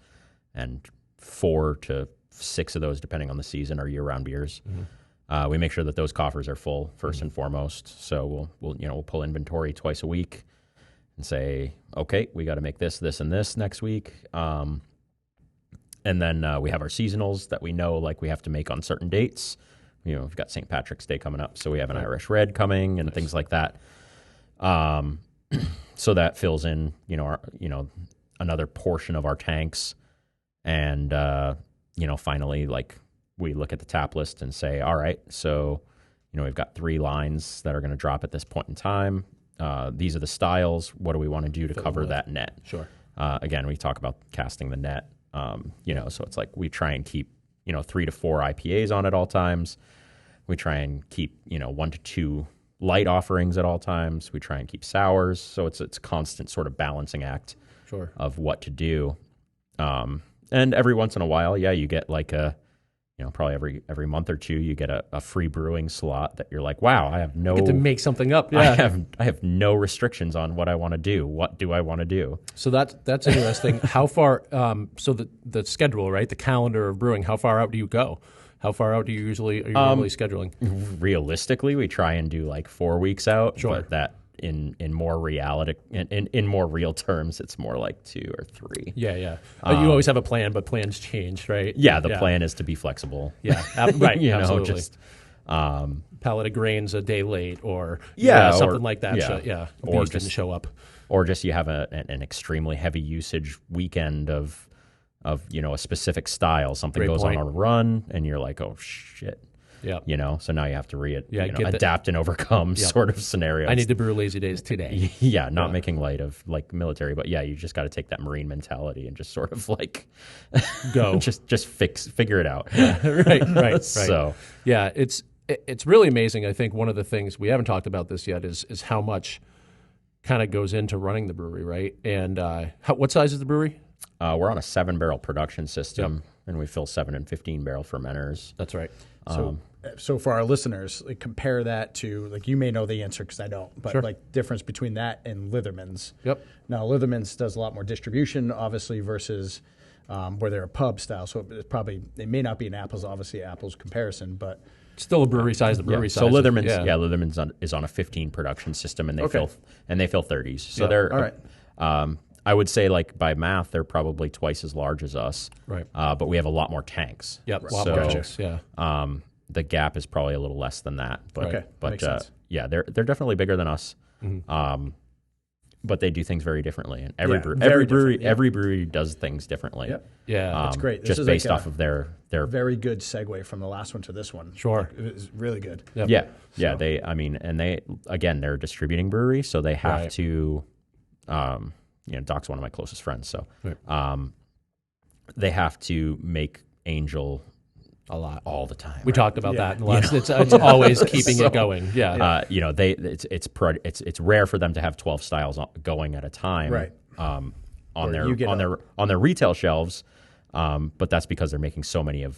and 4 to 6 of those, depending on the season, are year-round beers. We make sure that those coffers are full first and foremost. So we'll pull inventory twice a week and say, okay, we got to make this, and this next week. And then we have our seasonals that we know like we have to make on certain dates. We've got St. Patrick's Day coming up, so we have an Irish Red coming and things like that. So that fills in, another portion of our tanks. And, finally, like we look at the tap list and say, all right, so, we've got 3 lines that are going to drop at this point in time. These are the styles. What do we want to do to cover that net? Sure. Again, we talk about casting the net. So it's like we try and keep, 3 to 4 IPAs on at all times. We try and keep, 1 to 2 light offerings at all times. We try and keep sours. So it's a constant sort of balancing act of what to do. And every once in a while, you get like probably every month or two, you get a free brewing slot that you're like, wow, I have no... Get to make something up. Yeah. I have no restrictions on what I want to do. What do I want to do? So that's interesting. How far, so the schedule, right, the calendar of brewing, how far out do you go? How far out are you usually scheduling? Realistically, we try and do like 4 weeks out. Sure. But that in more reality, in more real terms, it's more like 2 or 3. Yeah. You always have a plan, but plans change, right? Yeah, the plan is to be flexible. Yeah, right. Absolutely. Just pallet of grains a day late, or something like that. Or just didn't show up, or just you have an extremely heavy usage weekend of a specific style. Something goes on a run, and you're like, oh shit. Yeah. So now you have to adapt and overcome sort of scenarios. I need to brew lazy days today. Not making light of like military, but you just got to take that Marine mentality and just sort of like go, just figure it out. Right. So it's really amazing. I think one of the things we haven't talked about this yet is how much kind of goes into running the brewery, right? And what size is the brewery? We're on a 7-barrel production system, and we fill 7 and 15-barrel fermenters. That's right. So for our listeners, like, compare that to, like, you may know the answer because I don't, but like difference between that and Litherman's. Yep. Now Litherman's does a lot more distribution, obviously, versus where they're a pub style. So it may not be an apples comparison, but still a brewery size. The brewery size. So Litherman's is on a 15 production system, and they fill 30s. So they're all right. I would say, like, by math, they're probably twice as large as us. Right. But we have a lot more tanks. Yep. A lot more tanks. Yeah. The gap is probably a little less than that. But, that makes sense. they're definitely bigger than us. Mm-hmm. but they do things very differently, and every very brewery different, yeah. every brewery does things differently. Yep. Yeah. That's great. This Just is based like off of their very good segue from the last one to this one. Sure. It was really good. Yep. Yeah. They're a distributing brewery, so they have Right. to. Doc's one of my closest friends, so Right. they have to make Angel A lot. all the time. We right? talked about Yeah. that in the last. It's always keeping it going. Yeah. It's rare for them to have 12 styles going at a time, Right. On Where you get their retail shelves, but that's because they're making so many of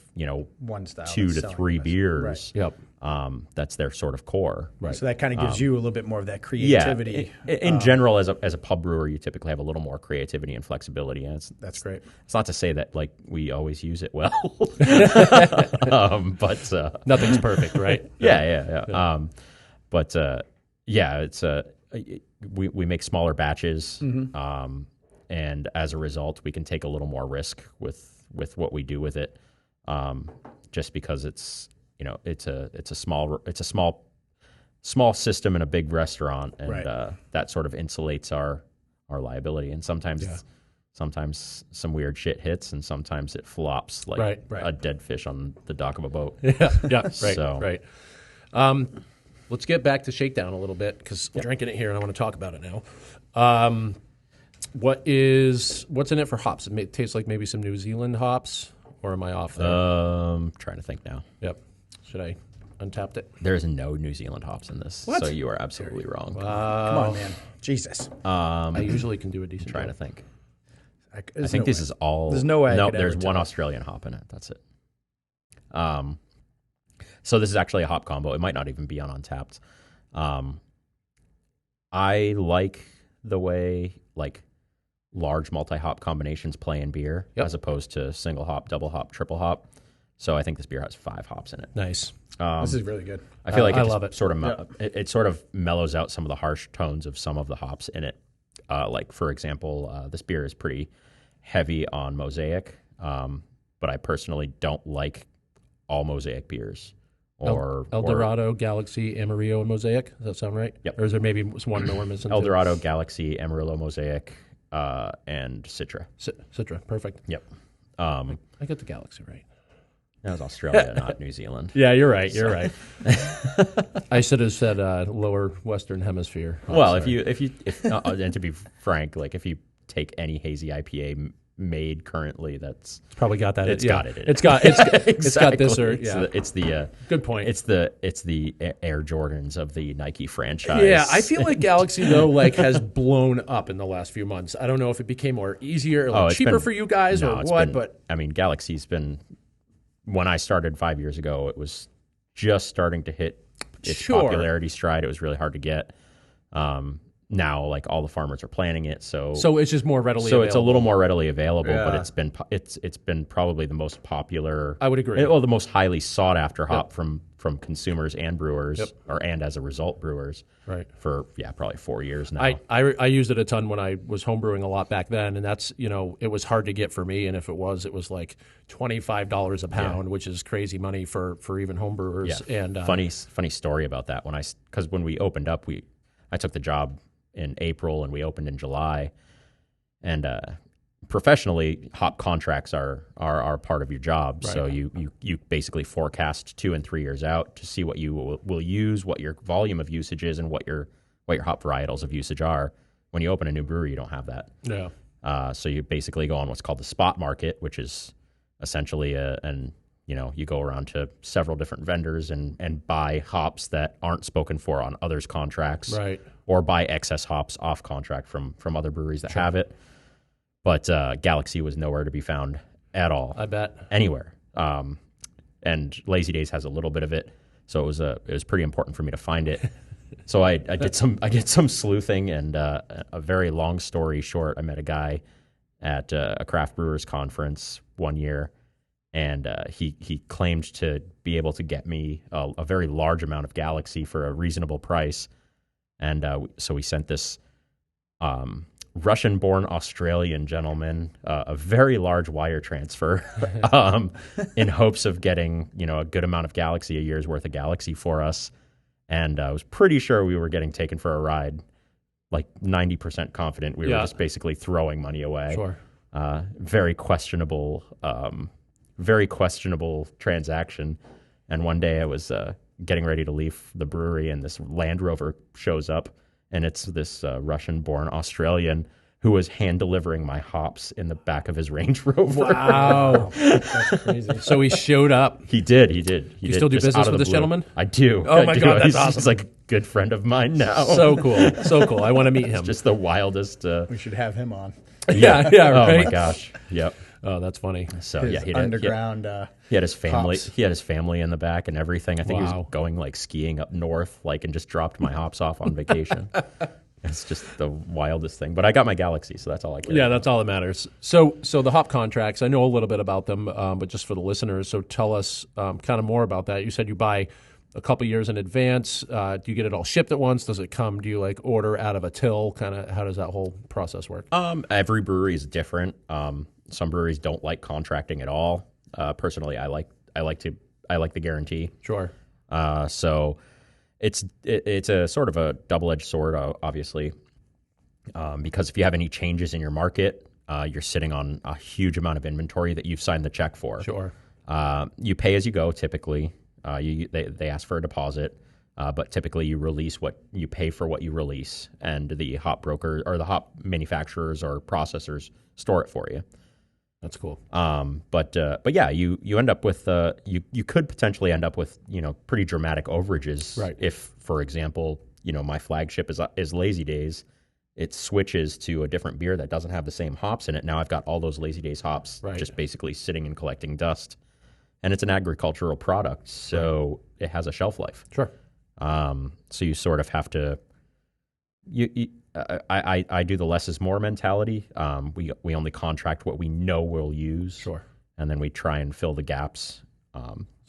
One style. 2 that's to selling 3 the best. beers. Yep. That's their sort of core. Right. So that kind of gives you a little bit more of that Yeah, creativity. in general, as a pub brewer, you typically have a little more creativity and flexibility, and That's great. it's not to say that like we always use it well, but Nothing's perfect, right? yeah. We make smaller batches, and as a result, we can take a little more risk with what we do with it, just because it's a small system in a big restaurant, and Right. that sort of insulates our liability. And sometimes some weird shit hits, and sometimes it flops like Right. a dead fish on the dock of a boat. Yeah. Right. So- Right. Let's get back to Shakedown a little bit because we're drinking it here and I want to talk about it now. What's in it for hops? It tastes like maybe some New Zealand hops, or am I off there? Trying to think now. Yep. Should I untapped it? There's no New Zealand hops in this, What? so you are absolutely wrong. Come on, man. Jesus. I usually can do a decent Trying to job. think. I I think this is all. There's no way I No, could ever there's one tell. Australian hop in it. That's it. So this is actually a hop combo. It might not even be on Untapped. I like the way like large multi-hop combinations play in beer, as opposed to single hop, double hop, triple hop. So I think this beer has 5 hops in it. Nice. This is really good. I feel like I it love just it. sort of it sort of mellows out some of the harsh tones of some of the hops in it. Like for example, this beer is pretty heavy on Mosaic, but I personally don't like all Mosaic beers. Or El Dorado, Galaxy, Amarillo, and Mosaic. Does that sound right? Yep. Or is there maybe one more missing? El Dorado, Galaxy, Amarillo, Mosaic, and Citra. Citra. Perfect. Yep. I got the Galaxy right. That was Australia, not New Zealand. Yeah, you're right. You're right. I should have said lower Western Hemisphere. Oh, Well, sorry. if and to be frank, like if you take any hazy IPA made currently, that's It's probably got that. It's got it in it. It's got this. Or Exactly. It's the good point. It's the Air Jordans of the Nike franchise. Yeah, I feel like Galaxy though has blown up in the last few months. I don't know if it became more easier or it's cheaper been- for you guys no, or it's what, been- but I mean, Galaxy's been. When I started 5 years ago, it was just starting to hit its Sure. popularity stride. It was really hard to get. Now, like all the farmers are planting it, so it's just more readily so available. it's a little more readily available. But Yeah. it's been probably the most popular. I would agree. Well, the most highly sought after hop from consumers and brewers, Yep. and as a result, brewers. Right. For probably 4 years now. I used it a ton when I was homebrewing a lot back then, and that's it was hard to get for me, and if it was like $25 a pound, which is crazy money for even homebrewers. Yeah. And funny story about that. Because when we opened up, I took the job in April and we opened in July, and professionally, hop contracts are part of your job. Right. So you basically forecast 2 and 3 years out to see what you will use, what your volume of usage is, and what your hop varietals of usage are. When you open a new brewery, you don't have that. yeah, So you basically go on what's called the spot market, which is essentially you go around to several different vendors and buy hops that aren't spoken for on others' contracts, right. or buy excess hops off contract from other breweries that have it. But Galaxy was nowhere to be found at all. I bet. Anywhere. And Lazy Days has a little bit of it, so it was pretty important for me to find it. So I did some sleuthing, and a very long story short, I met a guy at a craft brewers conference one year, and he claimed to be able to get me a very large amount of Galaxy for a reasonable price, and so we sent this Russian-born Australian gentleman a very large wire transfer in hopes of getting a good amount of Galaxy, a year's worth of Galaxy for us. And I was pretty sure we were getting taken for a ride like 90% confident we were just basically throwing money away. Sure. Very questionable transaction. And one day I was getting ready to leave the brewery, and this Land Rover shows up, and it's this Russian-born Australian who was hand delivering my hops in the back of his Range Rover. Wow, that's crazy. So he showed up. He did. You still do business with this gentleman? I do. Oh my God, that's awesome. He's like a good friend of mine now. So cool. I want to meet him. It's just the wildest. We should have him on. Yeah, right. Oh my gosh. Yep. Oh, that's funny. So His underground. He had his family. Hops. He had his family in the back and everything. I think he Wow. was going like skiing up north, like, and just dropped my hops off on vacation. It's just the wildest thing. But I got my Galaxy, so that's all I care. Yeah, that's all that matters. So the hop contracts, I know a little bit about them, but just for the listeners, so tell us kind of more about that. You said you buy a couple years in advance. Do you get it all shipped at once? Does it come? Do you like order out of a till? Kind of how does that whole process work? Every brewery is different. Some breweries don't like contracting at all. Personally, I like the guarantee. Sure. So it's a sort of a double-edged sword, obviously, because if you have any changes in your market, you're sitting on a huge amount of inventory that you've signed the check for. Sure. You pay as you go. Typically, they ask for a deposit, but typically you release what you pay for what you release, and the hop broker or the hop manufacturers or processors store it for you. That's cool. But yeah, you end up with you could potentially end up with pretty dramatic overages. Right. If, for example, my flagship is Lazy Days, it switches to a different beer that doesn't have the same hops in it. Now I've got all those Lazy Days hops just basically sitting and collecting dust, and it's an agricultural product, so it has a shelf life. Sure. So you sort of have to. I do the less is more mentality. We only contract what we know we'll use. Sure. And then we try and fill the gaps.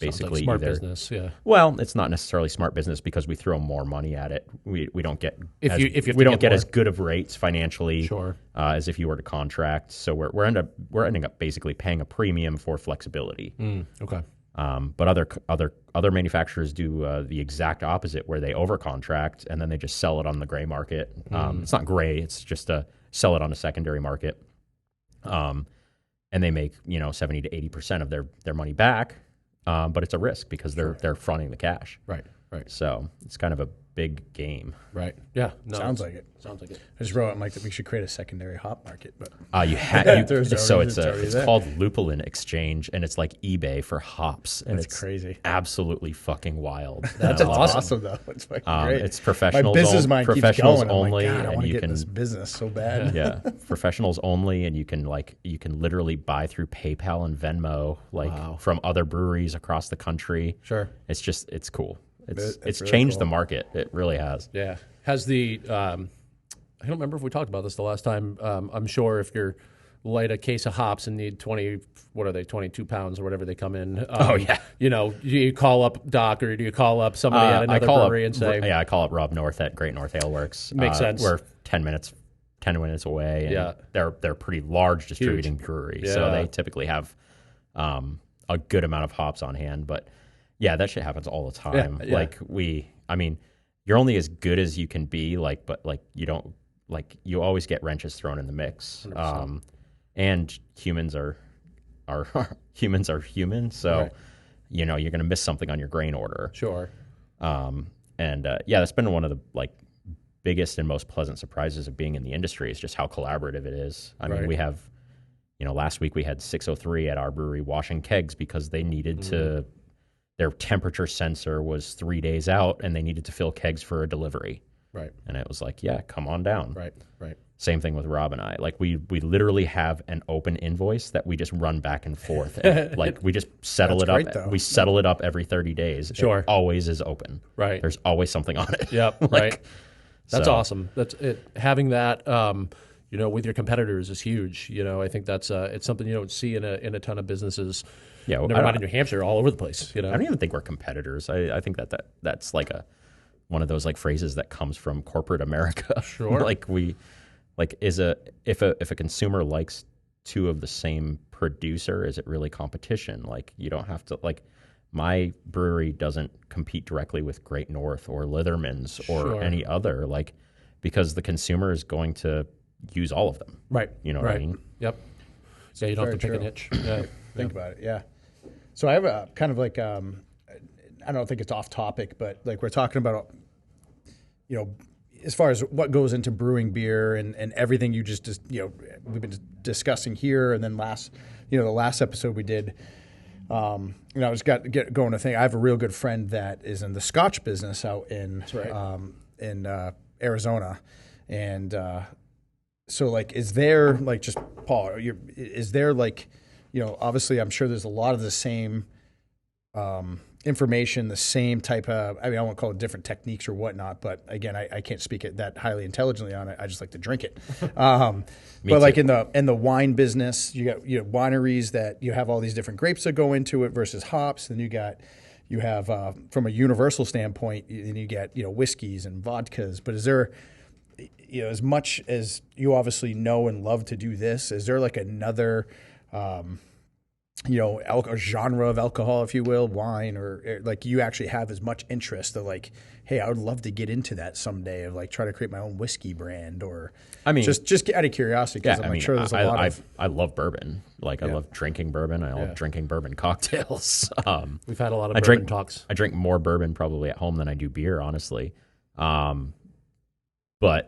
Basically, like smart either, business. Yeah. Well, it's not necessarily smart business because we throw more money at it. We don't get we don't get as good of rates financially. Sure. As if you were to contract. So we're ending up basically paying a premium for flexibility. Okay. But other manufacturers do the exact opposite, where they overcontract and then they just sell it on the gray market. It's not gray; it's just sell it on a secondary market, and they make 70 to 80% of their money back. But it's a risk because they're fronting the cash. Right. So it's kind of a big game. Right. Yeah. No, Sounds like it. I just wrote out, Mike, that we should create a secondary hop market. But So it's called Lupulin Exchange, and it's like eBay for hops. And That's it's crazy. Absolutely fucking wild. That's awesome though. It's fucking great. It's professionals. My business mind keeps going. only, I'm like, God, I and want to you get can in this business so bad. yeah, professionals only, and you can literally buy through PayPal and Venmo from other breweries across the country. Sure. It's cool. It's really changed cool. the market. It really has. Yeah. Has the I don't remember if we talked about this the last time. I'm sure if you're light a case of hops and need 22 pounds or whatever they come in. Do you call up Doc or do you call up somebody at another brewery and say? Yeah, I call up Rob North at Great North Ale Works. Makes sense. We're 10 minutes away. And they're pretty large distributing brewery, so they typically have a good amount of hops on hand. But yeah, that shit happens all the time. Yeah. You're only as good as you can be. You always get wrenches thrown in the mix. 100%. And humans are human, so you're going to miss something on your grain order. Sure. That's been one of the biggest and most pleasant surprises of being in the industry is just how collaborative it is. I mean, we have, last week we had 603 at our brewery washing kegs because they needed to. Their temperature sensor was 3 days out, and they needed to fill kegs for a delivery. Right. And it was like, yeah, come on down. Right. Same thing with Rob and I. We literally have an open invoice that we just run back and forth. And, we just settle it up. Great, though. We settle it up every 30 days. Sure. It always is open. Right. There's always something on it. Yep. Right. That's awesome. That's it. Having that, with your competitors is huge. I think that's it's something you don't see in a ton of businesses. Yeah. Never mind in New Hampshire, all over the place. I don't even think we're competitors. I think that's one of those phrases that comes from corporate America. Sure. If a consumer likes two of the same producer, is it really competition? You don't have to my brewery doesn't compete directly with Great North or Litherman's or any other. because the consumer is going to use all of them. Right. You know what I mean? Yep. So you don't have to Very pick a niche. Yeah. Think about it. Yeah. So I have a kind of like, I don't think it's off topic, but like we're talking about, you know, as far as what goes into brewing beer and everything you just, you know, we've been discussing here. And then the last episode we did, you know, I was going to think, I have a real good friend that is in the Scotch business out in, Arizona. And, so like, is there like, just Paul, is there like, you know, obviously I'm sure there's a lot of the same, information, the same type of, I mean, I won't call it different techniques or whatnot, but again, I can't speak it that highly intelligently on it. I just like to drink it. But like in the wine business, you got wineries that you have all these different grapes that go into it versus hops. Then you have from a universal standpoint, and you get, you know, whiskeys and vodkas. But is there, you know, as much as you obviously know and love to do this, is there like another you know, a genre of alcohol, if you will, wine, or like you actually have as much interest of like, hey, I would love to get into that someday, of like try to create my own whiskey brand, or I mean, just out of curiosity, because I'm sure there's a lot of. I love bourbon. Like I love drinking bourbon. I love drinking bourbon cocktails. We've had a lot of bourbon talks. I drink more bourbon probably at home than I do beer, honestly. But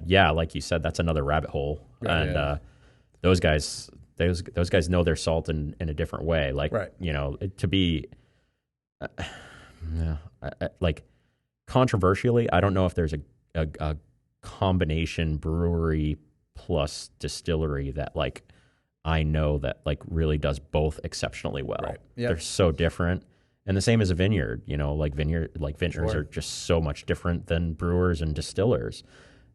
yeah, like you said, that's another rabbit hole, those guys. Those guys know their salt in a different way. Like, you know, to be, like, controversially, I don't know if there's a combination brewery plus distillery that, like, I know that, like, really does both exceptionally well. Right. Yep. They're so different. And the same as a vineyard, you know, vintners are just so much different than brewers and distillers.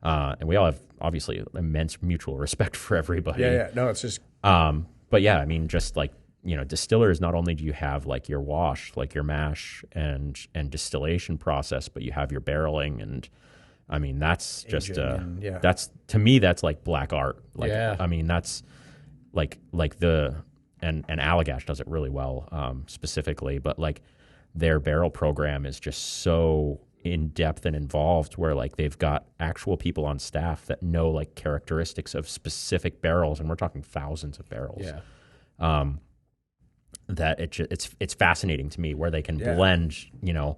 And we all have obviously immense mutual respect for everybody. Yeah. No, it's just. But yeah, I mean, just like, you know, distillers, not only do you have like your wash, like your mash and distillation process, but you have your barreling. And I mean, that's just, that's, to me, that's like black art. Like, I mean, that's like and Allagash does it really well, specifically, but like their barrel program is just so in depth and involved, where like they've got actual people on staff that know like characteristics of specific barrels, and we're talking thousands of barrels. That it's fascinating to me where they can blend, you know,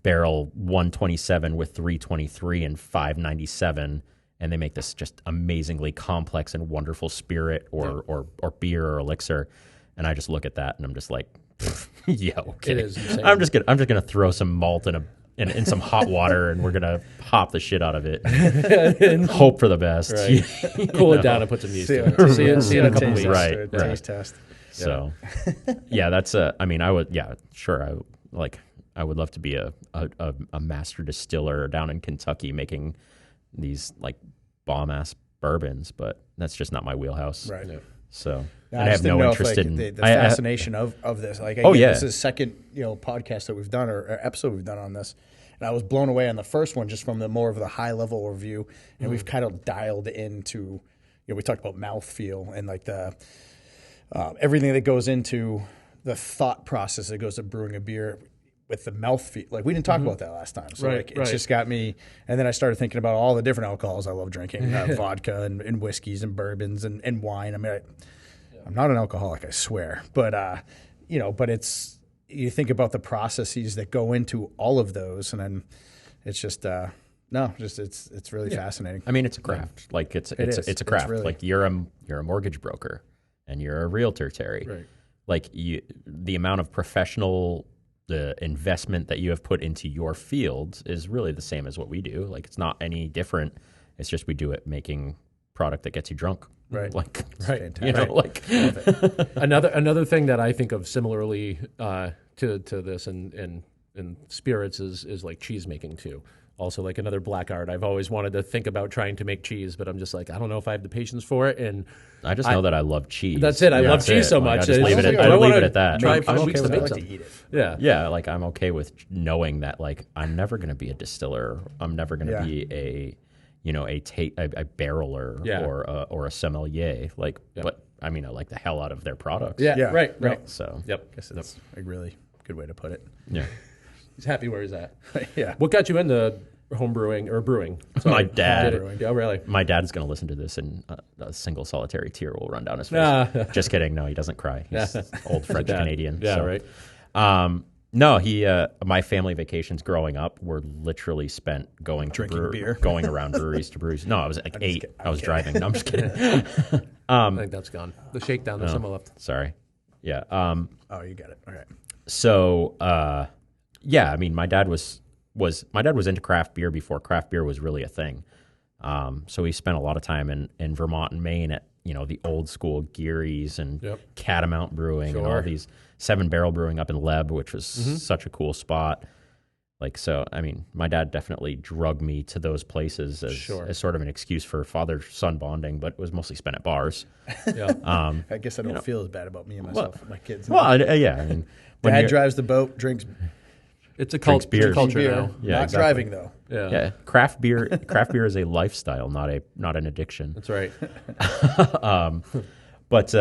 barrel 127 with 323 and 597, and they make this just amazingly complex and wonderful spirit or beer or elixir. And I just look at that and I'm just like, yeah, okay. It is insane. I'm just gonna throw some malt in some hot water, and we're gonna hop the shit out of it and hope for the best. Right. Cool it down and put some yeast in it. See it in a couple weeks. Right. Taste test. So, that's I mean, I would, sure. I would love to be a master distiller down in Kentucky making these like bomb ass bourbons, but that's just not my wheelhouse. Right. Yeah. So, and I have no interest in the fascination of this. Like, this is the second, you know, podcast that we've done or episode we've done on this, and I was blown away on the first one just from the more of the high level review, and we've kind of dialed into, you know, we talked about mouthfeel and like the everything that goes into the thought process that goes to brewing a beer with the mouthfeel. Like, we didn't talk about that last time, so it's just got me. And then I started thinking about all the different alcohols I love drinking, vodka and whiskeys and bourbons and wine. I mean, I'm not an alcoholic, I swear, but you know, but it's, you think about the processes that go into all of those, and then it's just it's really fascinating. I mean, it's a craft. Like it's a craft. Really, like you're a mortgage broker and you're a realtor, Terry. Right. Like the amount of the investment that you have put into your field is really the same as what we do. Like, it's not any different. It's just we do it making product that gets you drunk. Right. Like, right. You know, like another thing that I think of similarly to this and spirits is like cheese making too. Also, like another black art. I've always wanted to think about trying to make cheese, but I'm just like, I don't know if I have the patience for it. And I just know that I love cheese. That's it. I love cheese so much. I just leave it at that. Try 5 weeks to I make like some. to eat it. Yeah. Like, I'm okay with knowing that, like, I'm never going to be a distiller. I'm never going to be a barreler or a sommelier. Like, but I mean, I like the hell out of their products. Yeah. Right. So, I guess it's a really good way to put it. Yeah. He's happy where he's at. Yeah. What got you into home brewing or brewing? My dad. Yeah, really. My dad's going to listen to this, and a single solitary tear will run down his face. Just kidding. No, he doesn't cry. He's old French Canadian. Yeah, so. right. No, my family vacations growing up were literally spent going Drinking beer, going around breweries to breweries. No, I was like 8. I was driving. No, I'm just kidding. I think that's gone. The Shakedown, there's some left. Sorry. Yeah. Oh, you got it. Okay. So, yeah, I mean, my dad was into craft beer before craft beer was really a thing. So he spent a lot of time in Vermont and Maine at, the old school Geary's and Catamount Brewing and all these 7 Barrel Brewing up in Leb, which was such a cool spot. Like, so, I mean, my dad definitely drugged me to those places as sort of an excuse for father-son bonding, but it was mostly spent at bars. Yeah. I guess I don't feel as bad about me and myself and my kids. Well, yeah. I mean, Dad drives the boat, drinks It's a culture beer, now. Yeah, not exactly. driving though. Yeah. Craft beer is a lifestyle, not an addiction. That's right. But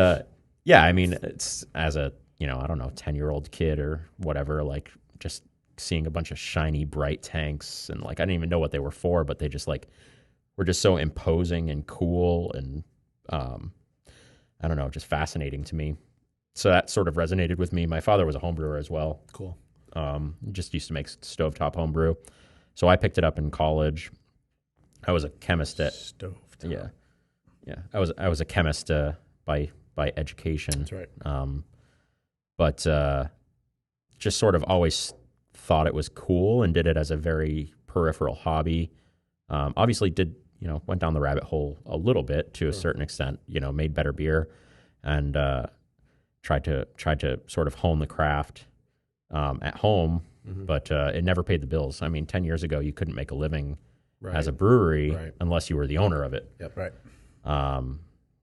yeah, I mean, it's as a, I don't know, 10-year-old kid or whatever, like just seeing a bunch of shiny, bright tanks, and like I didn't even know what they were for, but they just like were just so imposing and cool and I don't know, just fascinating to me. So that sort of resonated with me. My father was a home brewer as well. Cool. Just used to make stovetop home brew. So I picked it up in college. I was a chemist at stovetop. Yeah. I was a chemist by education. That's right. But just sort of always thought it was cool and did it as a very peripheral hobby. Obviously went down the rabbit hole a little bit to a certain extent, made better beer and tried to sort of hone the craft at home, but it never paid the bills. I mean, 10 years ago, you couldn't make a living as a brewery unless you were the owner of it. Yep. Right.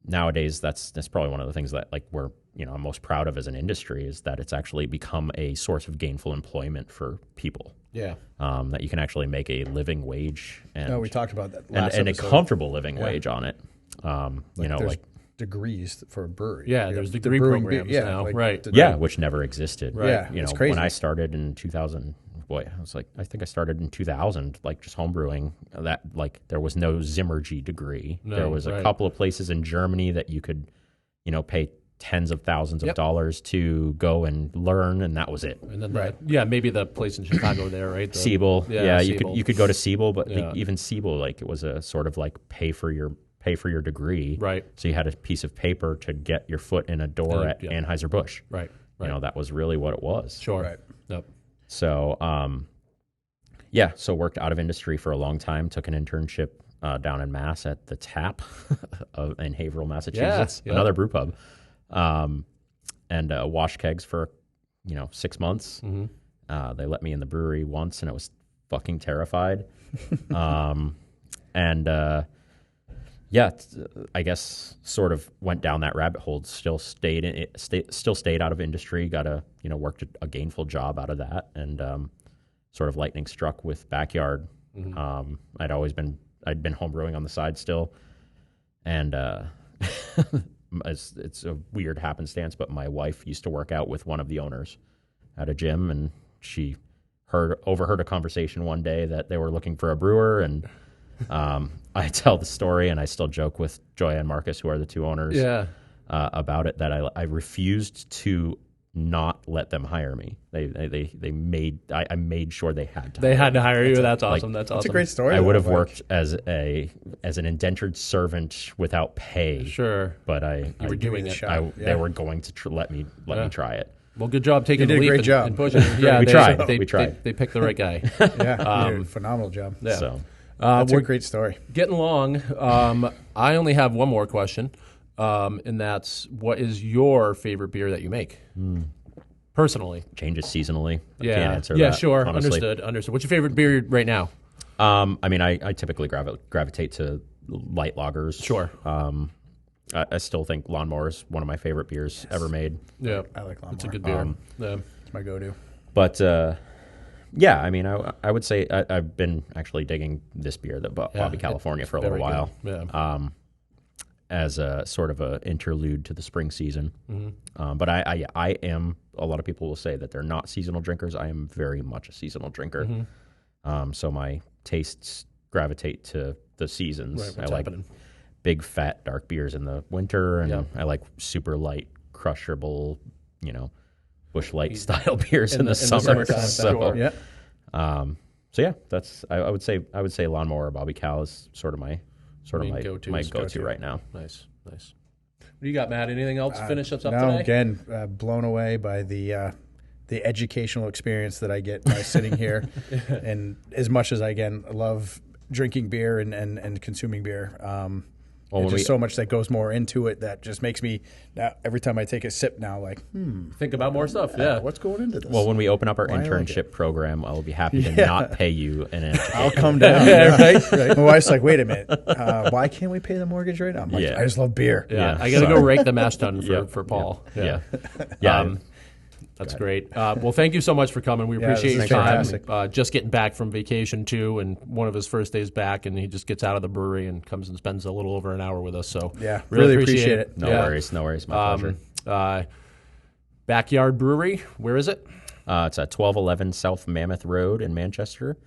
Nowadays, that's probably one of the things that like we're I'm most proud of as an industry is that it's actually become a source of gainful employment for people. Yeah. That you can actually make a living wage and we talked about that last and a episode. comfortable living wage on it. There's degrees for a brewery. Yeah, there's degree programs now. Right. Which never existed. Right. Yeah, it's crazy. When I started in 2000, I think I started in 2000, like just home brewing. That like there was no Zimmergy degree. No, there was a couple of places in Germany that you could, pay tens of thousands of dollars to go and learn, and that was it. And then maybe the place in Chicago there, right? Siebel. Siebel. You could go to Siebel, but even Siebel, like it was a sort of like pay for your degree. Right. So you had a piece of paper to get your foot in a door at Anheuser-Busch. Right. That was really what it was. Sure. Right. Yep. So, so worked out of industry for a long time, took an internship down in Mass at the Tap in Haverhill, Massachusetts, another brew pub, and washed kegs for, 6 months. Mm-hmm. They let me in the brewery once, and I was fucking terrified. I guess sort of went down that rabbit hole. Still stayed out of industry. Got worked a gainful job out of that, and sort of lightning struck with Backyard. Mm-hmm. I'd been home brewing on the side still, and it's a weird happenstance, but my wife used to work out with one of the owners at a gym, and she overheard a conversation one day that they were looking for a brewer, and I tell the story, and I still joke with Joy and Marcus, who are the two owners, about it, that I refused to not let them hire me. I made sure they had to. They had to hire you. That's awesome. That's awesome. That's a great story. I would have worked as an indentured servant without pay. Sure, but you were doing it. They were going to let me try it. Well, good job taking the leap and pushing. Yeah, we tried. They picked the right guy. Phenomenal job. Yeah. So. That's a great story. Getting along. I only have one more question, and that's, what is your favorite beer that you make? Personally. Changes seasonally. Yeah. I can't answer that. Yeah, sure. Honestly. Understood. What's your favorite beer right now? I mean, I typically gravitate to light lagers. Sure. I still think Lawnmower is one of my favorite beers ever made. Yeah. I like Lawnmower. It's a good beer. It's my go-to. But yeah, I mean, I would say I've been actually digging this bear, the Bobby California, for a little while. Good. Yeah. As a sort of a interlude to the spring season. Mm-hmm. But I am, a lot of people will say that they're not seasonal drinkers. I am very much a seasonal drinker. Mm-hmm. So my tastes gravitate to the seasons. Right, what's I like happening? big, fat, dark beers in the winter, and I like super light, crushable, Busch Light style beers in the summer. summertime, So, Yeah. so yeah, that's I would say Lawnmower or Bobby Cal is sort of my Main go-to. my go-to right now. Nice. What do you got, Matt? Anything else to finish us up No, today? again, blown away by the educational experience that I get by sitting here. And as much as I love drinking beer and consuming beer, there's just so much that goes more into it that just makes me, now, every time I take a sip now, like, Think about more stuff. Yeah. what's going into this? Well, when we open up our Why I like internship program, I will be happy to not pay you an education. I'll come down. Right. My wife's like, wait a minute, why can't we pay the mortgage right now? I'm like, Yeah. I just love beer. Yeah. Yeah, I got to go sorry. rake the mash tun for, Yep, for Paul. Yeah. Yeah. That's great. Well, thank you so much for coming. We appreciate your this is time. fantastic. Just getting back from vacation, too, and one of his first days back, and he just gets out of the brewery and comes and spends a little over an hour with us. So, Yeah, really appreciate it. No worries. My pleasure. Backyard Brewery, where is it? It's at 1211 South Mammoth Road in Manchester,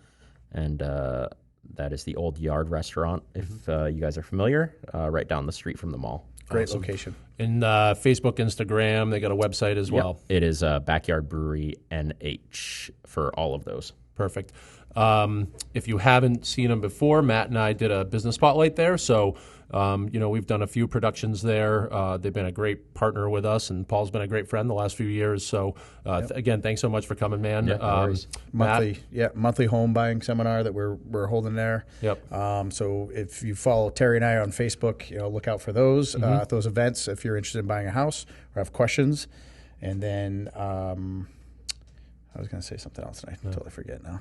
and that is the Old Yard Restaurant, if you guys are familiar, right down the street from the mall. Great location. In Facebook, Instagram, they got a website as well. Yep. It is Backyard Brewery NH for all of those. Perfect. If you haven't seen them before, Matt and I did a business spotlight there. So, we've done a few productions there. They've been a great partner with us, and Paul's been a great friend the last few years. So, again, thanks so much for coming, man. Yeah, no worries. Monthly home buying seminar that we're holding there. Yep. So if you follow Terry and I on Facebook, look out for those events if you're interested in buying a house or have questions. And then I was going to say something else, and I totally forget now.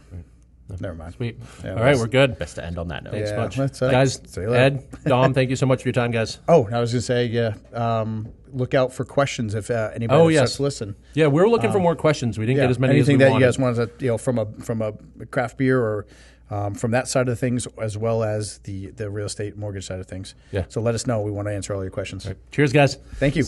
Never mind. Sweet. Yeah, All right, we're good. Best to end on that note. Thanks Yeah, much. that's Guys, See you later. Ed, Dom, thank you so much for your time, guys. Oh, I was going to say, look out for questions if anybody decides to listen. Yeah, we're looking for more questions. We didn't get as many anything as we that wanted. you guys wanted to, from a craft beer or from that side of things, as well as the real estate mortgage side of things. Yeah. So let us know. We want to answer all your questions. Cheers, guys. Thank you.